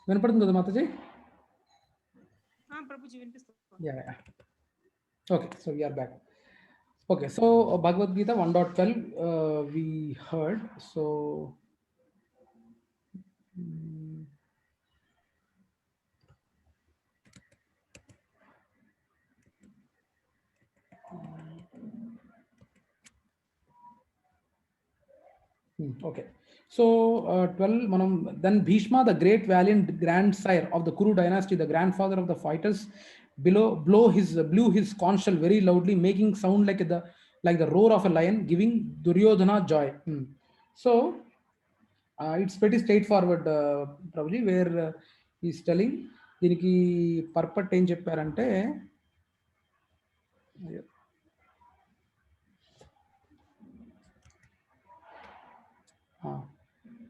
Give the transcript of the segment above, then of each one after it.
వినపడుతుంది కదా మాతాజీ? ప్రభుజీ వినిపిస్తుంది. Yeah. Okay, so we are back. Okay, so Bhagavad Gita 1.12 we heard. So okay. So 12 manam then Bhishma, the great valiant grandsire of the Kuru dynasty, the grandfather of the fighters, blew his conch shell very loudly, making sound like the roar of a lion, giving Duryodhana joy. So it's pretty straightforward, Prabhuji, where he's telling దీనికి పర్పట్ ఏం చెప్పారంటే,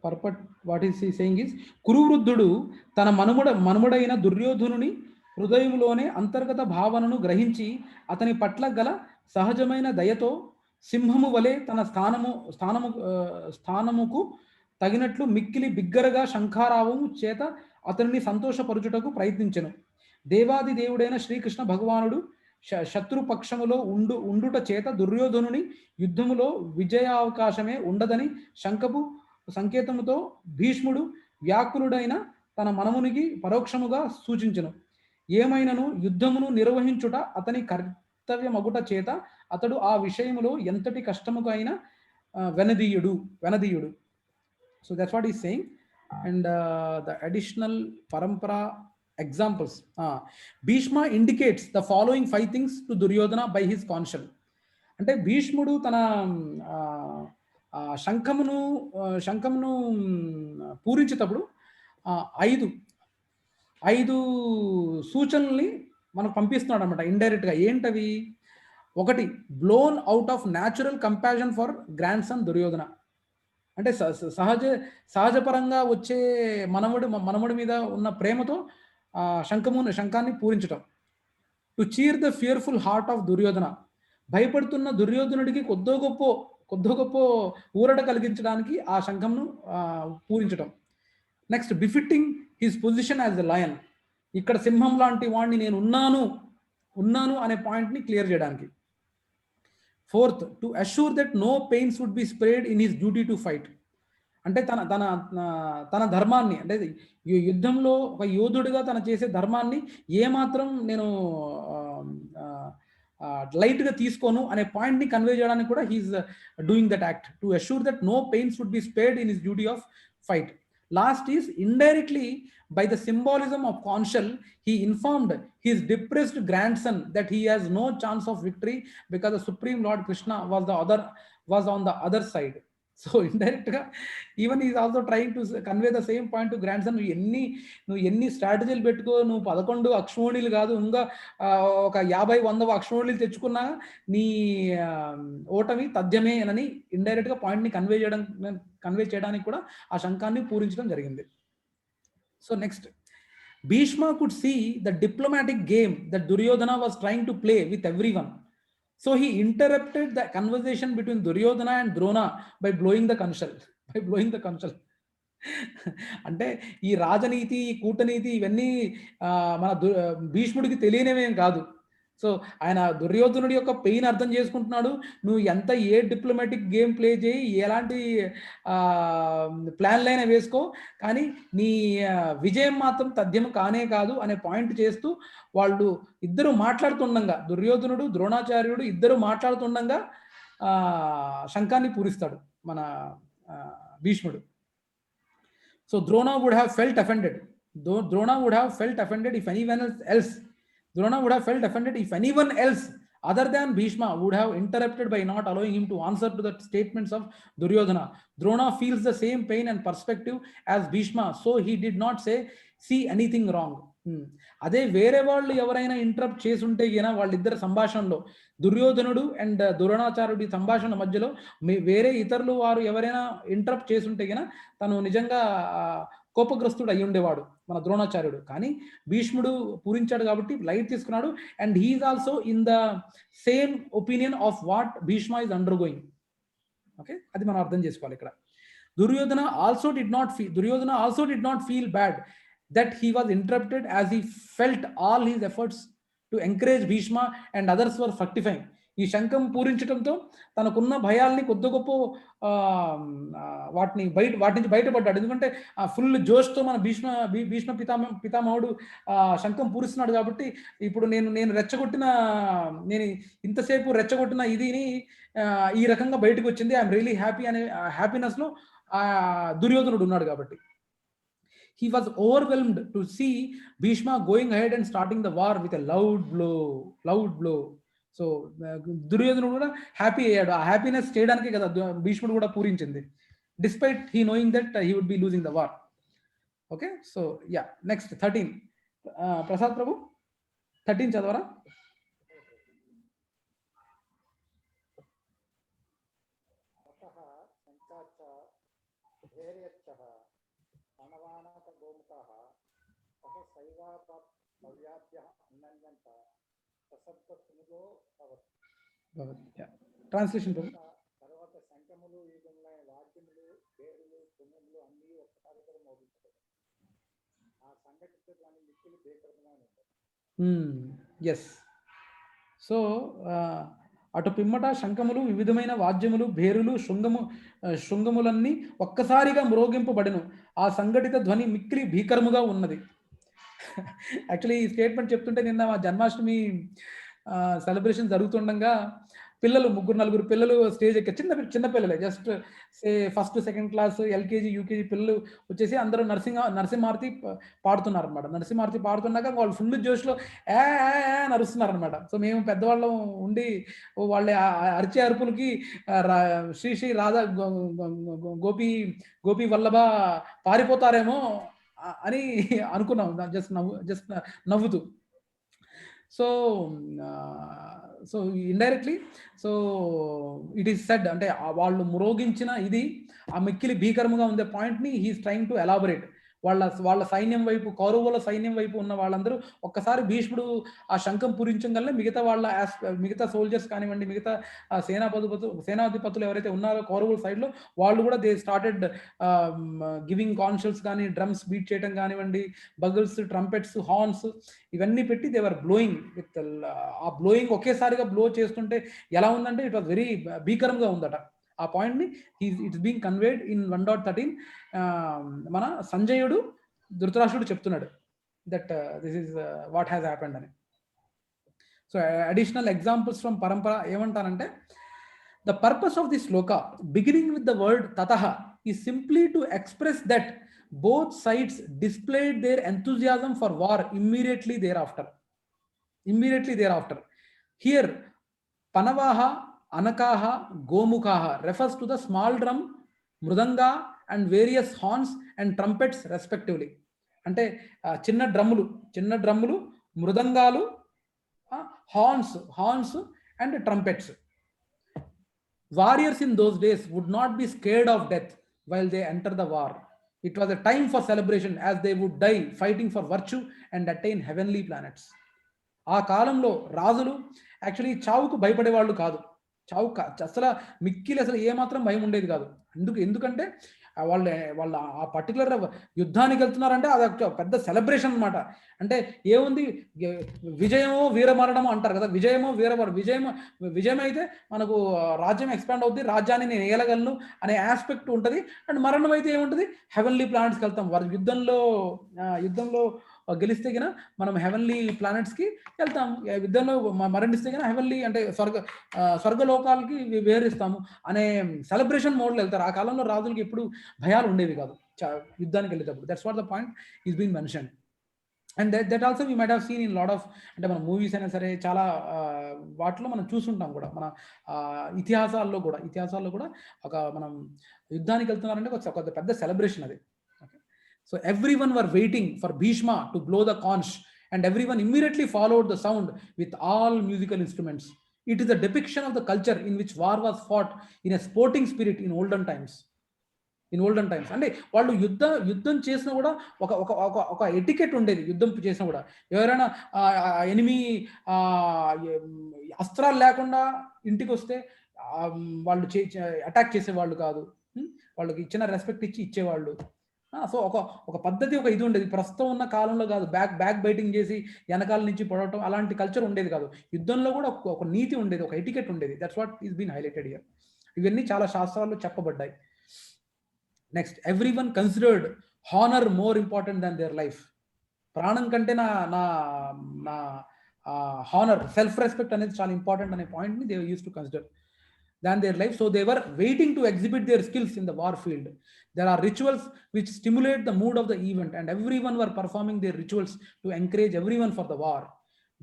పర్పట్ what is saying is, కురువృద్ధుడు తన మనుమడైన దుర్యోధనుని హృదయంలోనే అంతర్గత భావనను గ్రహించి అతని పట్ల గల సహజమైన దయతో సింహము వలె తన స్థానముకు తగినట్లు మిక్కిలి బిగ్గరగా శంఖారావము చేత అతనిని సంతోషపరుచుటకు ప్రయత్నించెను. దేవాది దేవుడైన శ్రీకృష్ణ భగవానుడు శత్రుపక్షములో ఉండుట చేత దుర్యోధనుని యుద్ధములో విజయావకాశమే ఉండదని సంకేతముతో భీష్ముడు వ్యాకులుడైన తన మనమునికి పరోక్షముగా సూచించెను. ఏమైనను యుద్ధమును నిర్వహించుట అతని కర్తవ్యమగుట చేత అతడు ఆ విషయములో ఎంతటి కష్టముకైనా వెనదీయుడు. So that's what he's saying. And the additional parampara examples, Bhishma indicates the following 5 things to Duryodhana by his conch shell. అంటే భీష్ముడు తన శంఖమును పూరించేటప్పుడు 5 సూచనల్ని మనకు పంపిస్తున్నాడు అనమాట ఇండైరెక్ట్గా. ఏంటవి? 1, blown out of natural compassion for grandson Duryodhana. అంటే సహజపరంగా వచ్చే మనముడి మీద ఉన్న ప్రేమతో శంఖాన్ని పూరించటం. To cheer the fearful heart of Duryodhana. భయపడుతున్న దుర్యోధనుడికి కొద్దో గొప్ప ఊరట కలిగించడానికి ఆ శంఖంను పూరించటం. Next, befitting his position as the lion. ఇక్కడ సింహం లాంటి వాడిని నేను ఉన్నాను అనే పాయింట్ని క్లియర్ చేయడానికి. 4th, to assure that no pains would be spared in his duty to fight. అంటే తన ధర్మాన్ని, అంటే యుద్ధంలో ఒక యోధుడిగా తన చేసే ధర్మాన్ని ఏమాత్రం నేను లైట్గా తీసుకోను అనే పాయింట్ని కన్వే చేయడానికి కూడా he is doing that act to assure that no pains would be spared in his duty of fight. Last is indirectly by the symbolism of conch shell, he informed his depressed grandson that he has no chance of victory because the Supreme Lord Krishna was on the other side. So indirect ga even he is also trying to convey the same point to grandson. నువ్వు ఎన్ని స్ట్రాటజీలు పెట్టుకో, నువ్వు 11 అక్షోణీలు కాదు, ఇంకా ఒక 50-100 అక్షోణీలు తెచ్చుకున్నా నీ ఓటమి తథ్యమే అని ఇండైరెక్ట్గా పాయింట్ని కన్వే చేయడానికి కూడా ఆ శంఖాన్ని పూరించడం జరిగింది. So next, Bhishma could see the diplomatic game that Duryodhana was trying to play with everyone. So he interrupted the conversation between Duryodhana and Drona by blowing the conch shell. అంటే ఈ రాజనీతి, ఈ కూటనీతి ఇవన్నీ మన భీష్ముడికి తెలియనివేం కాదు. సో ఆయన దుర్యోధనుడి యొక్క పెయిన్ అర్థం చేసుకుంటున్నాడు. నువ్వు ఏ డిప్లొమాటిక్ గేమ్ ప్లే చేయి, ఎలాంటి ప్లాన్లైనా వేసుకో, కానీ నీ విజయం మాత్రం తథ్యం కానే కాదు అనే పాయింట్ చేస్తూ వాళ్ళు ఇద్దరు మాట్లాడుతుండగా, దుర్యోధనుడు ద్రోణాచార్యుడు ఇద్దరు మాట్లాడుతుండగా శంఖాన్ని పూరిస్తాడు మన భీష్ముడు. So Drona would have felt offended. Drona would have felt offended if anyone else other than Bhishma would have interrupted by not allowing him to answer to the statements of Duryodhana. Drona feels the same pain and perspective as Bhishma, so he did not see anything wrong. అదే వేరే వాళ్ళు ఎవరైనా interrupt చేసి ఉంటే గిన వాళ్ళిద్దరు సంభాషణలో, దుర్యోధనుడు అండ్ ద్రోణాచార్యుడి సంభాషణ మధ్యలో వేరే ఇతరులు వారు ఎవరైనా ఇంటరప్ట్ చేసి ఉంటే గిన తను నిజంగా కోపగ్రస్తుడు అయి ఉండేవాడు మన ద్రోణాచార్యుడు. కానీ భీష్ముడు పూరించాడు కాబట్టి లైట్ తీసుకున్నాడు. And he is also in the same opinion of what Bhishma is undergoing. Okay, అది మనం అర్థం చేసుకోవాలి ఇక్కడ. Duryodhana also did not feel bad that he was interrupted as he felt all his efforts to encourage Bhishma and others were fructifying. ఈ శంఖం పూరించడంతో తనకున్న భయాల్ని కొద్ది గొప్ప వాటి నుంచి బయటపడ్డాడు. ఎందుకంటే ఫుల్ జోష్తో మన భీష్మ పితామహుడు శంఖం పూరిస్తున్నాడు కాబట్టి ఇప్పుడు నేను ఇంతసేపు రెచ్చగొట్టిన ఇదిని ఈ రకంగా బయటకు వచ్చింది, ఐఎమ్ రియలీ హ్యాపీ అనే హ్యాపీనెస్లో దుర్యోధనుడు ఉన్నాడు కాబట్టి. He was overwhelmed to see Bhishma going ahead and starting the war with a loud blow. So దుర్యోధనుడు కూడా హ్యాపీ అయ్యాడు. ఆ హ్యాపీనెస్ చేయడానికే కదా భీష్ముడు కూడా పూరించింది, despite he knowing that he would be losing the war. Okay, so yeah, next 13. Prasad Prabhu 13 చదవరా? Translation తర్వాత సంఖ్యములు వాద్యములు పేరులు తుమ్ములు అన్ని ఒక్కసారి మోగించారు. ఆ సంఘటితాన్ని మిక్కిలి భీకరంగా ఉంటాయి. ఎస్. సో అటు పిమ్మట శంఖములు వివిధమైన వాద్యములు భేరులు శృంగములన్నీ ఒక్కసారిగా మ్రోగింపబడెను. ఆ సంఘటిత ధ్వని మిక్కిలి భీకరముగా ఉన్నది. యాక్చువల్లీ ఈ స్టేట్మెంట్ చెప్తుంటే నిన్న మా జన్మాష్టమి సెలబ్రేషన్ జరుగుతుండగా పిల్లలు 3-4 పిల్లలు స్టేజ్ ఎక్కి చిన్న పిల్లలే, just first second class LKG UKG పిల్లలు వచ్చేసి అందరూ నరసింహారతి పాడుతున్నారు అనమాట. నరసింహారతి పాడుతున్నాక వాళ్ళు ఫుల్ జోష్లో నరుస్తున్నారు అనమాట. సో మేము పెద్దవాళ్ళం ఉండి వాళ్ళ అరిచే అరుపులకి శ్రీ శ్రీ రాధా గోపి వల్లభ పారిపోతారేమో అని అనుకున్నాం, జస్ట్ నవ్వుతూ. So indirectly it is said, అంటే వాళ్ళు మ్రోగించిన ఇది ఆ మిక్కిలి భీకరముగా ఉండే పాయింట్ని హీస్ ట్రైంగ్ టు ఎలాబొరేట్. వాళ్ళ సైన్యం వైపు, కౌరవుల సైన్యం వైపు ఉన్న వాళ్ళందరూ ఒక్కసారి భీష్ముడు ఆ శంఖం పూరించగలనే మిగతా సోల్జర్స్ కానివ్వండి, మిగతా సేనాధిపతులు ఎవరైతే ఉన్నారో కౌరవుల సైడ్లో వాళ్ళు కూడా దే స్టార్టెడ్ గివింగ్ కాన్షల్స్ కానీ, డ్రమ్స్ బీట్ చేయడం కానివ్వండి, బగల్స్, ట్రంపెట్స్, హార్న్స్ ఇవన్నీ పెట్టి దేవర్ బ్లోయింగ్ విత్. ఆ బ్లోయింగ్ ఒకేసారిగా బ్లో చేస్తుంటే ఎలా ఉందంటే ఇట్ వాజ్ వెరీ భీకరంగా ఉందట. ఆ పాయింట్ని ఇట్స్ బీయింగ్ కన్వేడ్ ఇన్ 1.13. మన సంజయుడు ధృతరాష్ట్రుడు చెప్తున్నాడు that this is what has happened అని. సో అడిషనల్ ఎగ్జాంపుల్స్ ఫ్రమ్ పరంపర ఏమంటారంటే, the purpose of this shloka beginning with the word తతః is simply to express that both sides displayed their enthusiasm for war immediately thereafter. Here Panavaha, Anakaha, Gomukaha refers to the small drum, mridanga and various horns and trumpets respectively. అంటే చిన్న డ్రమ్ములు, మృదంగాలు, horns and trumpets. Warriors in those days would not be scared of death while they enter the war. It was a time for celebration as they would die fighting for virtue and attain heavenly planets. ఆ కాలంలో రాజులు actually చావుకు భయపడేవాళ్ళు కాదు. అసలు మిక్కిలి అసలు ఏమాత్రం భయం ఉండేది కాదు. ఎందుకంటే వాళ్ళ ఆ పర్టికులర్ యుద్ధానికి వెళ్తున్నారంటే అది పెద్ద సెలబ్రేషన్ అనమాట. అంటే ఏముంది, విజయమో వీరమరణమో అంటారు కదా, విజయం అయితే మనకు రాజ్యం ఎక్స్పాండ్ అవుతుంది, రాజ్యాన్ని నేను ఏలగలను అనే ఆస్పెక్ట్ ఉంటుంది. అండ్ మరణం అయితే ఏముంటుంది, హెవెన్లీ ప్లానెట్స్కి వెళ్తాం. వారి యుద్ధంలో గెలిస్తే గిన మనం హెవెన్లీ ప్లానెట్స్కి వెళ్తాం, యుద్ధంలో మరణిస్తే గిన హెవెన్లీ అంటే స్వర్గలోకాలకి వేరిస్తాము అనే సెలబ్రేషన్ మోడ్లో వెళ్తారు. ఆ కాలంలో రాజులకి ఎప్పుడు భయాలు ఉండేవి కాదు యుద్ధానికి వెళ్ళేటప్పుడు. That's what the point is being mention. And that also we might have seen in lot of, అంటే మన మూవీస్ అయినా సరే చాలా వాటిలో మనం చూసుంటాం కూడా, మన ఇతిహాసాల్లో కూడా ఒక మనం యుద్ధానికి వెళ్తున్నారంటే ఒక పెద్ద సెలబ్రేషన్ అది. So everyone were waiting for Bhishma to blow the conch, and everyone immediately followed the sound with all musical instruments. It is a depiction of the culture in which war was fought in a sporting spirit in olden times. అంటే వాళ్ళు యుద్ధం చేసినా కూడా ఒక etiquette ఉండేది. యుద్ధం చేసినా కూడా ఎవరైనా ఎనిమి అస్త్రాలు లేకుండా ఇంటికి వస్తే వాళ్ళు అటాక్ చేసేవాళ్ళు కాదు, వాళ్ళకి ఇచ్చిన రెస్పెక్ట్ ఇచ్చేవాళ్ళు. సో ఒక పద్ధతి, ఒక ఇది ఉండేది. ప్రస్తుతం ఉన్న కాలంలో కాదు, బ్యాక్ బైటింగ్ చేసి వెనకాల నుంచి పొడవటం అలాంటి కల్చర్ ఉండేది కాదు. యుద్ధంలో కూడా ఒక నీతి ఉండేది, ఒక ఎటికెట్ ఉండేది. That's what is been highlighted here. ఇవన్నీ చాలా శాస్త్రాల్లో చెప్పబడ్డాయి. Next, every one considered honour more important than their life. ప్రాణం కంటే నా నా నా హానర్, సెల్ఫ్ రెస్పెక్ట్ అనేది చాలా ఇంపార్టెంట్ అనే పాయింట్ని they use to consider than their life. So they were waiting to exhibit their skills in the war field. There are rituals which stimulate the mood of the event, and everyone were performing their rituals to encourage everyone for the war.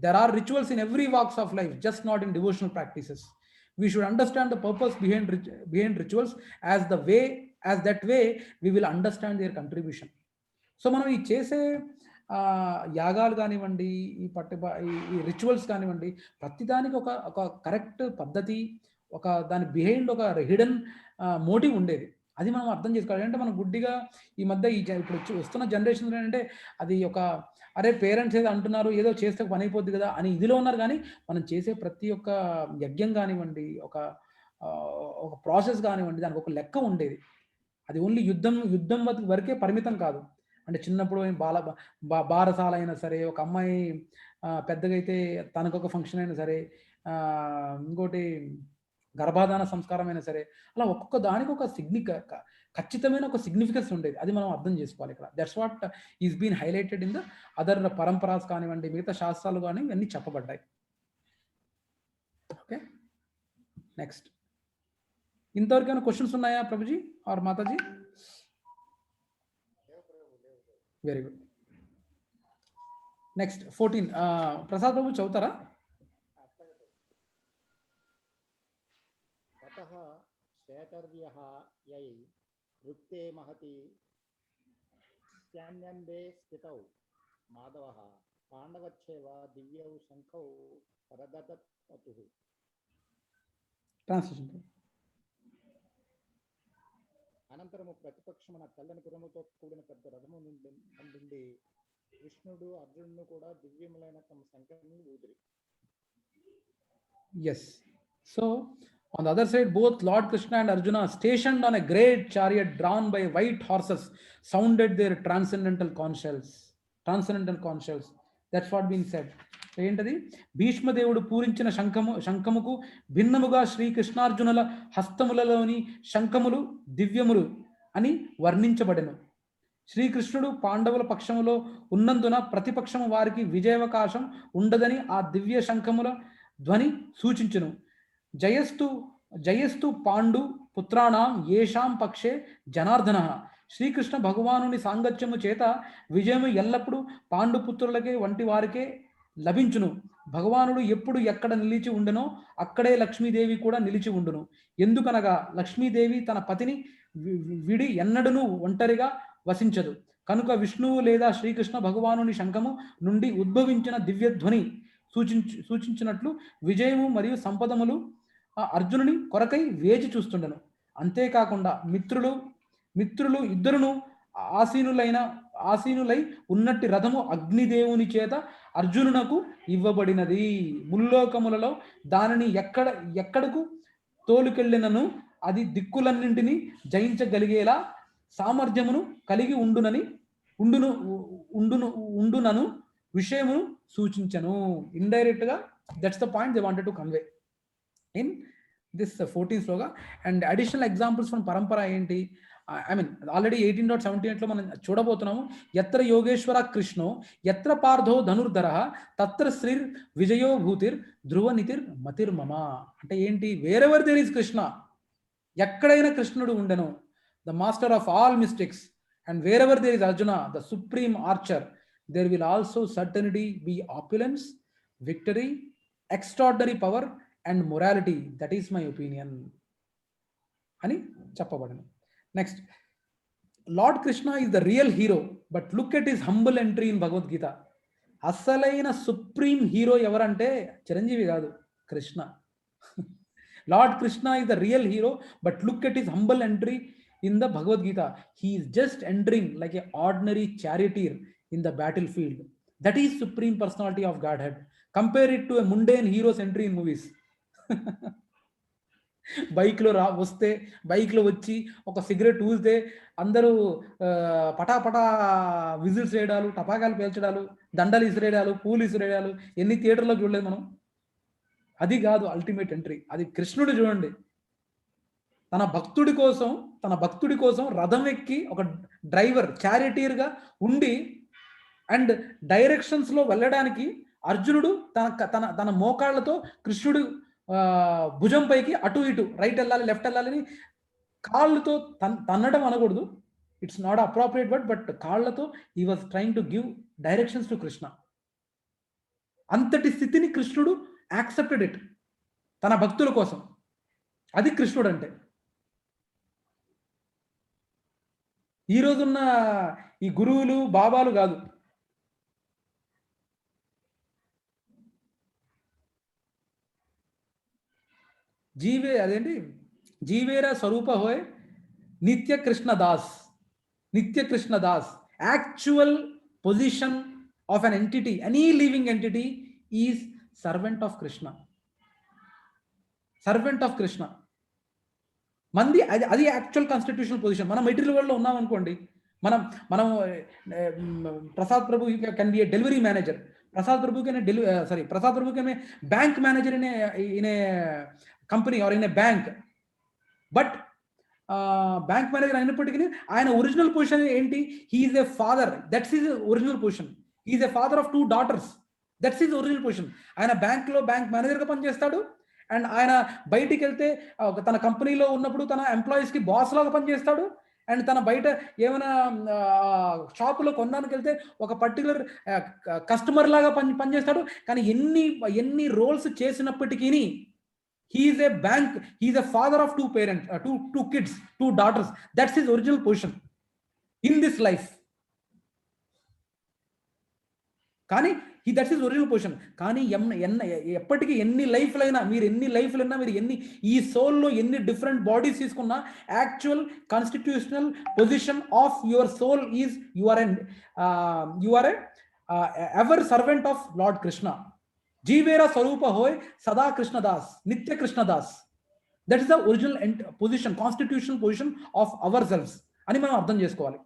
There are rituals in every walks of life, just not in devotional practices. We should understand the purpose behind rituals, as that way we will understand their contribution. So మనం ఈ చేసే యాగాలు కానివ్వండి, ఈ rituals కానివ్వండి, ప్రతిదానికి ఒక correct పద్ధతి, ఒక దాని బిహైండ్ ఒక హిడెన్ మోటివ్ ఉండేది. అది మనం అర్థం చేసుకోవాలి. అంటే మనం గుడ్డిగా ఈ మధ్య ఇప్పుడు వస్తున్న జనరేషన్ ఏంటంటే అది అరే పేరెంట్స్ ఏదో అంటున్నారు, ఏదో చేస్తే పని అయిపోద్ది కదా అని ఇదిలో ఉన్నారు. కానీ మనం చేసే ప్రతి ఒక్క యజ్ఞం కానివ్వండి, ఒక ప్రాసెస్ కానివ్వండి, దానికి ఒక లెక్క ఉండేది. అది ఓన్లీ యుద్ధం వరకే పరిమితం కాదు. అంటే చిన్నప్పుడు బారసాల అయినా సరే, ఒక అమ్మాయి పెద్దగా అయితే తనకొక ఫంక్షన్ అయినా సరే, ఇంకోటి గర్భాధాన సంస్కారం అయినా సరే, అలా ఒక్కొక్క దానికి ఒక ఖచ్చితమైన ఒక సిగ్నిఫికెన్స్ ఉండేది. అది మనం అర్థం చేసుకోవాలి ఇక్కడ. That's what is been highlighted in the other పరంపరాస్ కానివ్వండి, మిగతా శాస్త్రాలు కానీ ఇవన్నీ చెప్పబడ్డాయి. Okay, next. ఇంతవరకు ఏమైనా క్వశ్చన్స్ ఉన్నాయా Prabhuji or Mataji? Very good. Next 14. Prasad Prabhu చదువుతారా? శేతర్యః యై వృత్తే మహతి శాన్యంబే స్థితౌ మాధవః పాండవచ్చేవ దివ్యౌ శంఖౌ పరదతతుః. ట్రాన్స్లేషన్. అనంతరము ప్రతిపక్షమున తెల్లని గుర్రముతో కూడిన పెద్ద రథము నుండి కృష్ణుడు అర్జునుడు కూడా దివ్యములైన తమ శంఖాన్ని ఊదిరి. Yes. So on the other side, both Lord Krishna and Arjuna, stationed on a great chariot drawn by white horses, sounded their transcendental conchs. That's what being said. ఏంటది? భీష్మదేవుడు పూరించిన శంఖముకు భిన్నముగా శ్రీకృష్ణార్జునుల హస్తములలోని శంఖములు దివ్యములు అని వర్ణించబడెను. శ్రీకృష్ణుడు పాండవుల పక్షములో ఉన్నందున ప్రతిపక్షము వారికి విజయావకాశం ఉండదని ఆ దివ్య శంఖముల ధ్వని సూచించును. జయస్తు పాండు పుత్రాణం ఏషాం పక్షే జనార్దన. శ్రీకృష్ణ భగవానుని సాంగత్యము చేత విజయము ఎల్లప్పుడూ పాండుపుత్రులకే వంటి వారికే లభించును. భగవానుడు ఎప్పుడు ఎక్కడ నిలిచి ఉండెనో అక్కడే లక్ష్మీదేవి కూడా నిలిచి ఉండును. ఎందుకనగా లక్ష్మీదేవి తన పతిని విడి ఎన్నడూ ఒంటరిగా వసించదు. కనుక విష్ణువు లేదా శ్రీకృష్ణ భగవానుని శంఖము నుండి ఉద్భవించిన దివ్యధ్వని సూచించినట్లు విజయము మరియు సంపదములు అర్జునుని కొరకై వేచి చూస్తుండెను. అంతేకాకుండా మిత్రులు ఇద్దరును ఆసీనులై ఉన్నట్టి రథము అగ్నిదేవుని చేత అర్జునునకు ఇవ్వబడినది. ముల్లోకములలో దానిని ఎక్కడకు తోలుకెళ్ళినను అది దిక్కులన్నింటినీ జయించగలిగేలా సామర్థ్యమును కలిగి ఉండునను విషయమును సూచించను. ఇండైరెక్ట్ గా that's the point they wanted to convey in this 14th Shloka. And additional examples from పరంపర ఏంటి? ఐ మీన్ ఆల్రెడీ 18.78 లో మనం చూడబోతున్నాము. ఎత్ర యోగేశ్వర కృష్ణో ఎత్ర పార్థో ధనుర్ధర తత్ర శ్రీర్ విజయో భూతిర్ ధ్రువ నితిర్ మతిర్మమ. అంటే ఏంటి? వేరెవర్ దేర్ ఈస్ కృష్ణ, ఎక్కడైనా కృష్ణుడు ఉండెను, the master of all mistakes. And wherever there is Arjuna, the supreme archer, there will also certainly be opulence, victory, extraordinary power and morality. That is my opinion అని చెప్పబడింది. Next, lord Krishna is the real hero, but look at his humble entry in Bhagavad Gita. అసలైన supreme hero ఎవరంటే చిరంజీవి కాదు, Krishna. Lord Krishna is the real hero, but look at his humble entry in the Bhagavad-Gita. He is just entering like an ordinary charioteer in the battlefield. That is supreme personality of Godhead. Compare it to a mundane hero's entry in movies. బైక్లో వస్తే బైక్లో వచ్చి ఒక cigarette ఊదితే అందరూ పటాపటా whistles వేయడాలు, టపాకాయలు పేల్చడాలు, దండలు ఇసిరేయడాలు, పూలు ఇసిరేయడాలు ఎన్ని థియేటర్లో చూడలేదు మనం. అది కాదు అల్టిమేట్ ఎంట్రీ. అది కృష్ణుడు చూడండి, తన భక్తుడి కోసం రథం ఎక్కి ఒక డ్రైవర్ చారిటీర్గా ఉండి అండ్ డైరెక్షన్స్లో వెళ్ళడానికి అర్జునుడు తన మోకాళ్ళతో కృష్ణుడు భుజం పైకి అటు ఇటు రైట్ వెళ్ళాలి లెఫ్ట్ వెళ్ళాలని కాళ్ళతో తన్నడం అనకూడదు, it's not appropriate word, but కాళ్ళతో he was trying to give directions to Krishna. అంతటి స్థితిని కృష్ణుడు యాక్సెప్టెడ్ ఇట్ తన భక్తుల కోసం. అది కృష్ణుడు అంటే. ఈ రోజున్న ఈ గురువులు బాబాలు కాదు. జీవేరా స్వరూప హోయ్ నిత్య Krishna Das. Actual position of an entity, any living entity is servant of Krishna. మంది అది యాక్చువల్ కాన్స్టిట్యూషనల్ పొజిషన్. మనం మెటీరియల్ వరల్డ్లో ఉన్నాం అనుకోండి, మనం Prasad Prabhu can be a delivery manager, Prasad Prabhu के ने bank manager in a company or in a bank, but bank manager అయినప్పటికీ ఆయన ఒరిజినల్ పొజిషన్ ఏంటి? he is a father, that's his original position. he is a father of 2 daughters, that's his original position. ఆయన bank లో bank manager గా పనిచేస్తాడు and ఆయన బయటికి వెళ్తే తన కంపెనీలో ఉన్నప్పుడు తన ఎంప్లాయీస్ కి బాస్ లాగా పనిచేస్తాడు అండ్ తన బయట ఏమైనా షాపులో కొనడానికి వెళ్తే ఒక పర్టికులర్ కస్టమర్ లాగా పనిచేస్తాడు. కానీ ఎన్ని రోల్స్ చేసినప్పటికీ he is a bank, he is a father of 2 parents, 2 kids, 2 daughters. That's his original position in this life. కానీ that's his original position. కానీ ఎప్పటికీ ఎన్ని లైఫ్లైనా మీరు ఎన్ని ఈ సోల్లో ఎన్ని డిఫరెంట్ బాడీస్ తీసుకున్నా actual constitutional position of your soul is you are ever servant of Lord Krishna. జీవేర స్వరూప హోయ్ సదా కృష్ణదాస్, నిత్య కృష్ణదాస్. That is the original position, constitutional position of ourselves అని మనం అర్థం చేసుకోవాలి.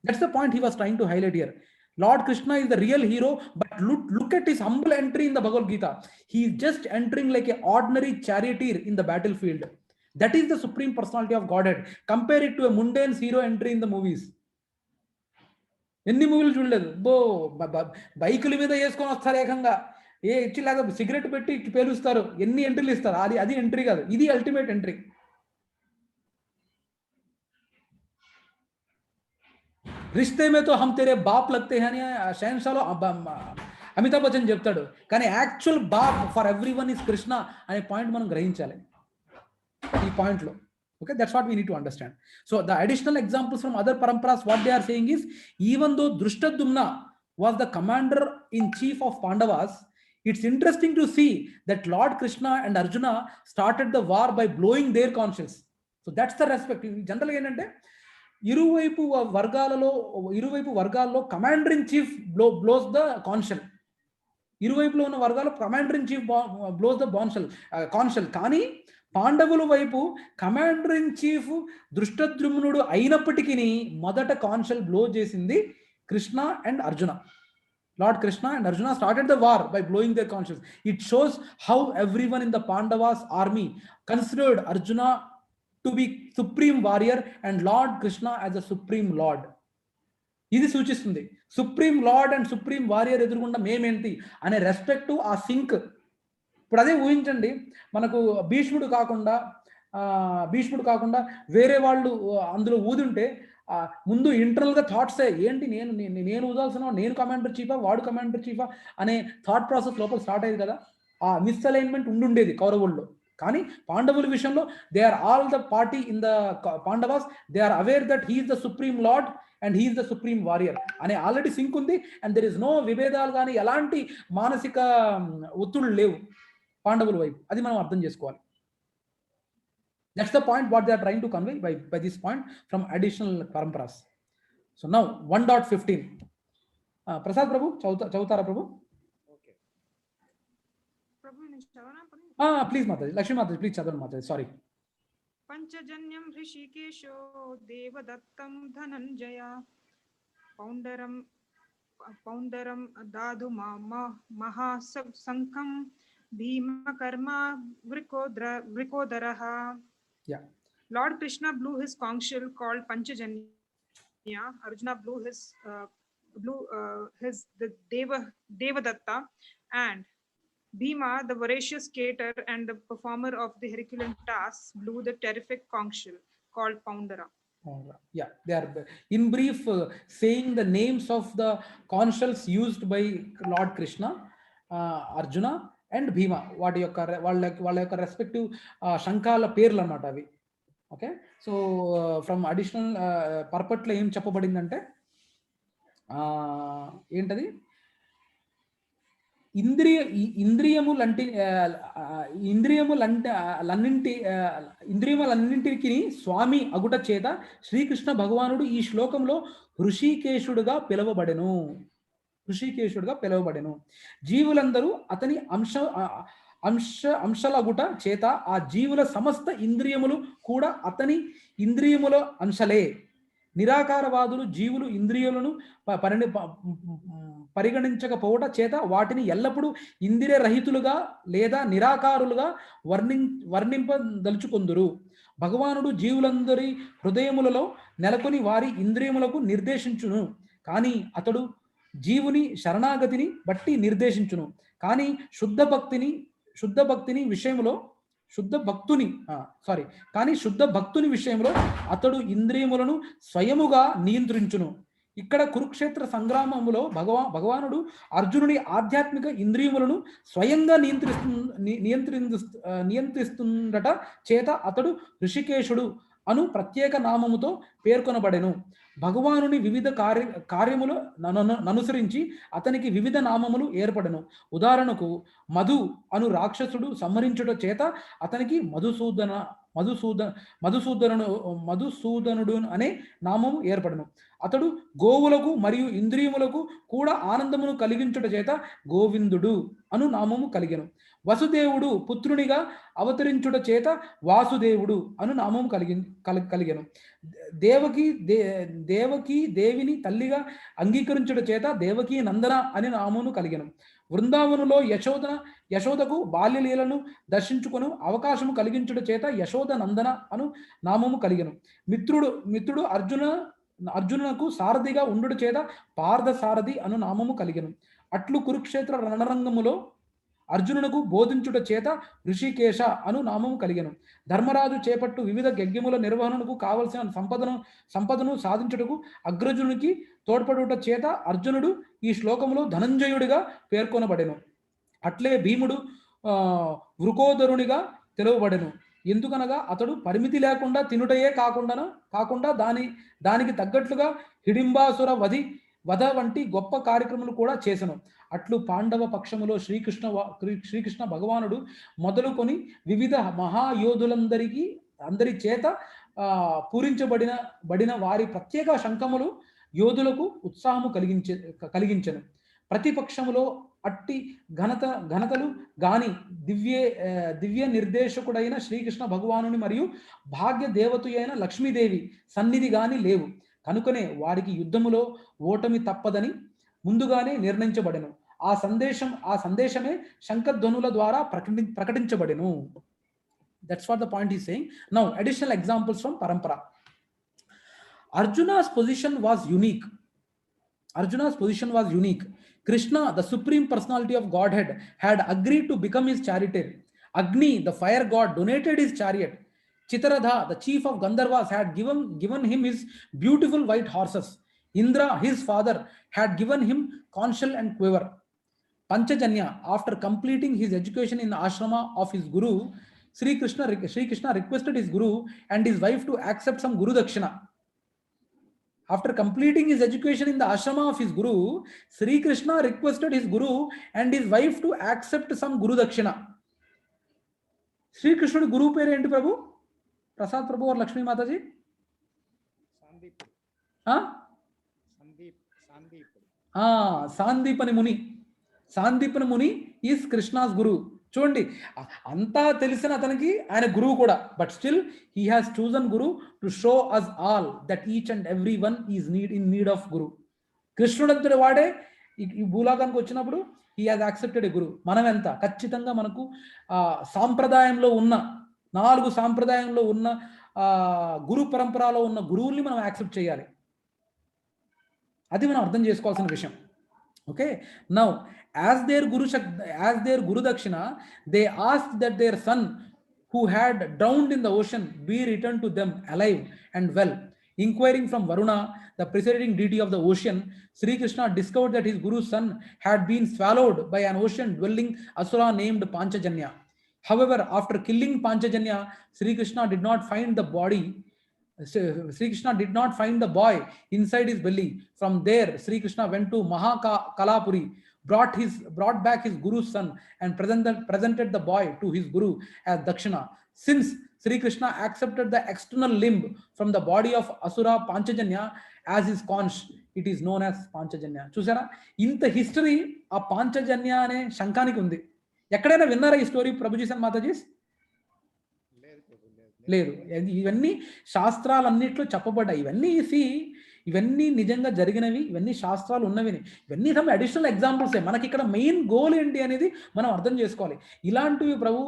That's the point he was trying to highlight here. Lord Krishna is the real hero, but look at his humble entry in the Bhagavad Gita. He is just entering like an ordinary charioteer in the battlefield. That is the supreme personality of Godhead. Compare it to a mundane hero entry in the movies. ఎన్ని మూవీలు చూడలేదు, బైకుల మీద వేసుకొని వస్తారు, ఏకంగా ఇచ్చిలాగా cigarette పెట్టి పేలుస్తారు, ఎన్ని ఎంట్రీలు ఇస్తారు. అది ఎంట్రీ కాదు, ఇది అల్టిమేట్ ఎంట్రీ. रिश्ते में तो हम तेरे बाप लगते हैं అని షహన్షాలో అమితాబ్ బచ్చన్ చెప్తాడు. కానీ యాక్చువల్ బాప్ ఫర్ ఎవ్రీవన్ ఇస్ కృష్ణ అనే పాయింట్ మనం గ్రహించాలి ఈ పాయింట్లో. Okay, that's what we need to understand. So the additional examples from other paramparas, what they are saying is, even though Drushtadumna was the commander in chief of Pandavas, it's interesting to see that Lord Krishna and Arjuna started the war by blowing their conchs. So that's the respect. Generally ఏంటంటే ఇరువైపు వర్గాల్లో commander in chief blows the conch shell. ఇరువైపులో ఉన్న వర్గాలు commander in chief blows the conch shell. కానీ పాండవుల వైపు commander in chief దృష్టద్యుమ్నుడు అయినప్పటికీ మొదట కాన్షల్ బ్లో చేసింది Krishna and Arjuna. Lord Krishna and Arjuna started the war by blowing their conchs. It shows how everyone in the Pandavas army considered Arjuna to be supreme warrior and Lord Krishna as a supreme lord. ఇది సూచిస్తుంది supreme lord and supreme warrior ఎదురుగుండా మేమేంటి అనే respect, ఆ sync. ఇప్పుడు అదే ఊహించండి, మనకు భీష్ముడు కాకుండా వేరే వాళ్ళు అందులో ఊదుంటే ముందు ఇంటర్నల్గా థాట్సే ఏంటి, నేను ఊదాల్సిన నేను కమాండర్ చీఫా వాడు కమాండర్ చీఫా అనే థాట్ ప్రాసెస్ లోపల స్టార్ట్ అయ్యేది కదా. ఆ మిస్అలైన్మెంట్ ఉండేది కౌరవుల్లో. కానీ పాండవుల విషయంలో they are all the party in the Pandavas, they are aware that he is the supreme lord and he is the supreme warrior అనే ఆల్రెడీ సింక్ ఉంది. అండ్ దెర్ ఇస్ నో విభేదాలు కానీ ఎలాంటి మానసిక ఒత్తుళ్ళు లేవు పాండవుల వైపు. అది మనం అర్థం చేసుకోవాలి. That's the point what they are trying to convey by this point from additional paramparas. So now 1.15 Prasad Prabhu చదువుతారా ప్రభు? ఓకే ప్రభు, నేను చదవనా? ప్లీజ్ మాతాజీ, లక్ష్మీ మాతాజీ ప్లీజ్ చదవండి మాతాజీ, సారీ. పంచజన్యం హృషికేశో దేవదత్తం ధనంజయ పౌండరం దాదు మహాసంఖం భీమకర్మ వృకోదరః. Lord Krishna blew his conch shell called Panchajanya. Arjuna blew the Devadatta, and Bhima, the voracious skater and the performer of the Herculean tasks, blew the terrific conch shell called Poundara. Yeah, they are in brief saying the names of the conch shells used by Lord Krishna, Arjuna and Bhima. వాటి యొక్క వాళ్ళ యొక్క respective శంఖాల పేర్లు అన్నమాట అవి. Okay, so from additional పర్పట్లో ఏం చెప్పబడిందంటే ఏంటది, ఇంద్రియములన్నింటికి స్వామి అగుట చేత శ్రీకృష్ణ భగవానుడు ఈ శ్లోకంలో హృషికేశుడుగా పిలువబడెను. జీవులందరూ అతని అంశలగుట చేత ఆ జీవుల సమస్త ఇంద్రియములు కూడా అతని ఇంద్రియముల అంశలే. నిరాకారవాదులు జీవులు ఇంద్రియులను పరిగణించకపోవట చేత వాటిని ఎల్లప్పుడూ ఇంద్రియ రహితులుగా లేదా నిరాకారులుగా వర్ణింపదలుచుకొందురు. భగవానుడు జీవులందరి హృదయములలో నెలకొని వారి ఇంద్రియములకు నిర్దేశించును, కానీ అతడు జీవుని శరణాగతిని బట్టి నిర్దేశించును. కానీ శుద్ధ భక్తుని విషయంలో అతడు ఇంద్రియములను స్వయముగా నియంత్రించును. ఇక్కడ కురుక్షేత్ర సంగ్రామములో భగవానుడు అర్జునుడి ఆధ్యాత్మిక ఇంద్రియములను స్వయంగా నియంత్రిస్తుండట చేత అతడు ఋషికేశుడు అను ప్రత్యేక నామముతో పేర్కొనబడెను. భగవానుని వివిధ కార్యములు అనుసరించి అతనికి వివిధ నామములు ఏర్పడెను. ఉదాహరణకు మధు అను రాక్షసుడు సంహరించుట చేత అతనికి మధుసూదనుడు అనే నామము ఏర్పడెను. అతడు గోవులకు మరియు ఇంద్రియములకు కూడా ఆనందమును కలిగించుట చేత గోవిందుడు అను నామము కలిగెను. వసుదేవుడు పుత్రునిగా అవతరించుట చేత వాసుదేవుడు అను నామము కలిగెను. దేవకి దేవిని తల్లిగా అంగీకరించుట చేత దేవకీ నందన అని నామమును కలిగెను. వృందావనులో యశోదకు బాల్యలీలను దర్శించుకొను అవకాశము కలిగించుట చేత యశోద నందన అను నామము కలిగెను. మిత్రుడు అర్జునునకు సారథిగా ఉండుట చేత పార్థ సారథి అను నామము కలిగెను. అట్లు కురుక్షేత్ర రణరంగములో అర్జునునకు బోధించుట చేత ఋషికేశ అను నామము కలిగెను. ధర్మరాజు చేపట్టు వివిధ యజ్ఞముల నిర్వహణకు కావలసిన సంపదను సాధించుటకు అగ్రజునికి తోడ్పడుట చేత అర్జునుడు ఈ శ్లోకములో ధనంజయుడిగా పేర్కొనబడెను. అట్లే భీముడు వృకోదరునిగా తెలవబడెను. ఎందుకనగా అతడు పరిమితి లేకుండా తినుటయే కాకుండా దానికి తగ్గట్లుగా హిడింబాసుర వధ వంటి గొప్ప కార్యక్రమాలు కూడా చేసెను. అట్లు పాండవ పక్షములో శ్రీకృష్ణ భగవానుడు మొదలుకొని వివిధ అందరి చేత పూరించబడిన వారి ప్రత్యేక శంఖములు యోధులకు ఉత్సాహము కలిగించెను. ప్రతిపక్షములో అట్టి ఘనతలు గాని దివ్య నిర్దేశకుడైన శ్రీకృష్ణ భగవానుని మరియు భాగ్య దేవత అయిన లక్ష్మీదేవి సన్నిధి గాని లేవు. కనుకనే వారికి యుద్ధములో ఓటమి తప్పదని ముందుగానే నిర్ణయించబడెను. ఆ సందేశమే శంఖధ్వనుల ద్వారా ప్రకటించబడెను. That's what the point is saying. Now, additional examples from Parampara. Arjuna's position was unique. Krishna, the supreme personality of Godhead, had agreed to become his charioteer. Agni, the fire god, donated his chariot. Chitaradha, the chief of Gandharvas, had given him his beautiful white horses. Indra, his father, had given him conch shell and quiver. Panchajanya, after completing his education in the ashrama of his guru, Sri Krishna requested his guru and his wife to accept some guru dakshina. After completing his education in the ashrama of his guru, Sri Krishna requested his guru and his wife to accept some guru dakshina. Sri Krishna guru పేరు ఏంటి ప్రభు? ప్రసాద్ ప్రభు और Lakshmi Mataji? Sandipani Muni is Krishna's guru. చూడండి, అంతా తెలిసిన అతనికి ఆయన గురువు కూడా, but still he has chosen guru to show us all that each and every one is in need of guru. కృష్ణుడంతుడు వాడే ఈ భూలోకానికి వచ్చినప్పుడు he has accepted a guru. మనం ఎంత ఖచ్చితంగా మనకు సాంప్రదాయంలో ఉన్న 4 సాంప్రదాయంలో ఉన్న గురు పరంపరలో ఉన్న గురువుల్ని మనం యాక్సెప్ట్ చేయాలి. అది మనం అర్థం చేసుకోవాల్సిన విషయం. Okay, now as their guru dakshina, they asked that their son who had drowned in the ocean be returned to them alive and well. Inquiring from Varuna, the presiding deity of the ocean, Sri Krishna discovered that his guru's son had been swallowed by an ocean dwelling asura named Panchajanya. However, after killing Panchajanya, Sri Krishna did not find the boy inside his belly. From there, Sri Krishna went to Mahakalapuri, brought back his guru's son, and presented the boy to his guru as dakshina. Since Sri Krishna accepted the external limb from the body of asura Panchajanya as his conch, it is known as Panchajanya. చూసారా, ఇంత history ఆ పాంచజన్య అనే శంఖానికి ఉంది. ఎక్కడైనా విన్నారా ఈ story Prabhuji and Matajis? లేదు. ఇవన్నీ శాస్త్రాలన్నిట్లో చెప్పబడ్డాయి. ఇవన్నీ నిజంగా జరిగినవి, ఇవన్నీ శాస్త్రాలు ఉన్నవి, ఇవన్నీ సమ్ అడిషనల్ ఎగ్జాంపుల్సే. మనకి ఇక్కడ మెయిన్ గోల్ ఏంటి అనేది మనం అర్థం చేసుకోవాలి. ఇలాంటివి ప్రభు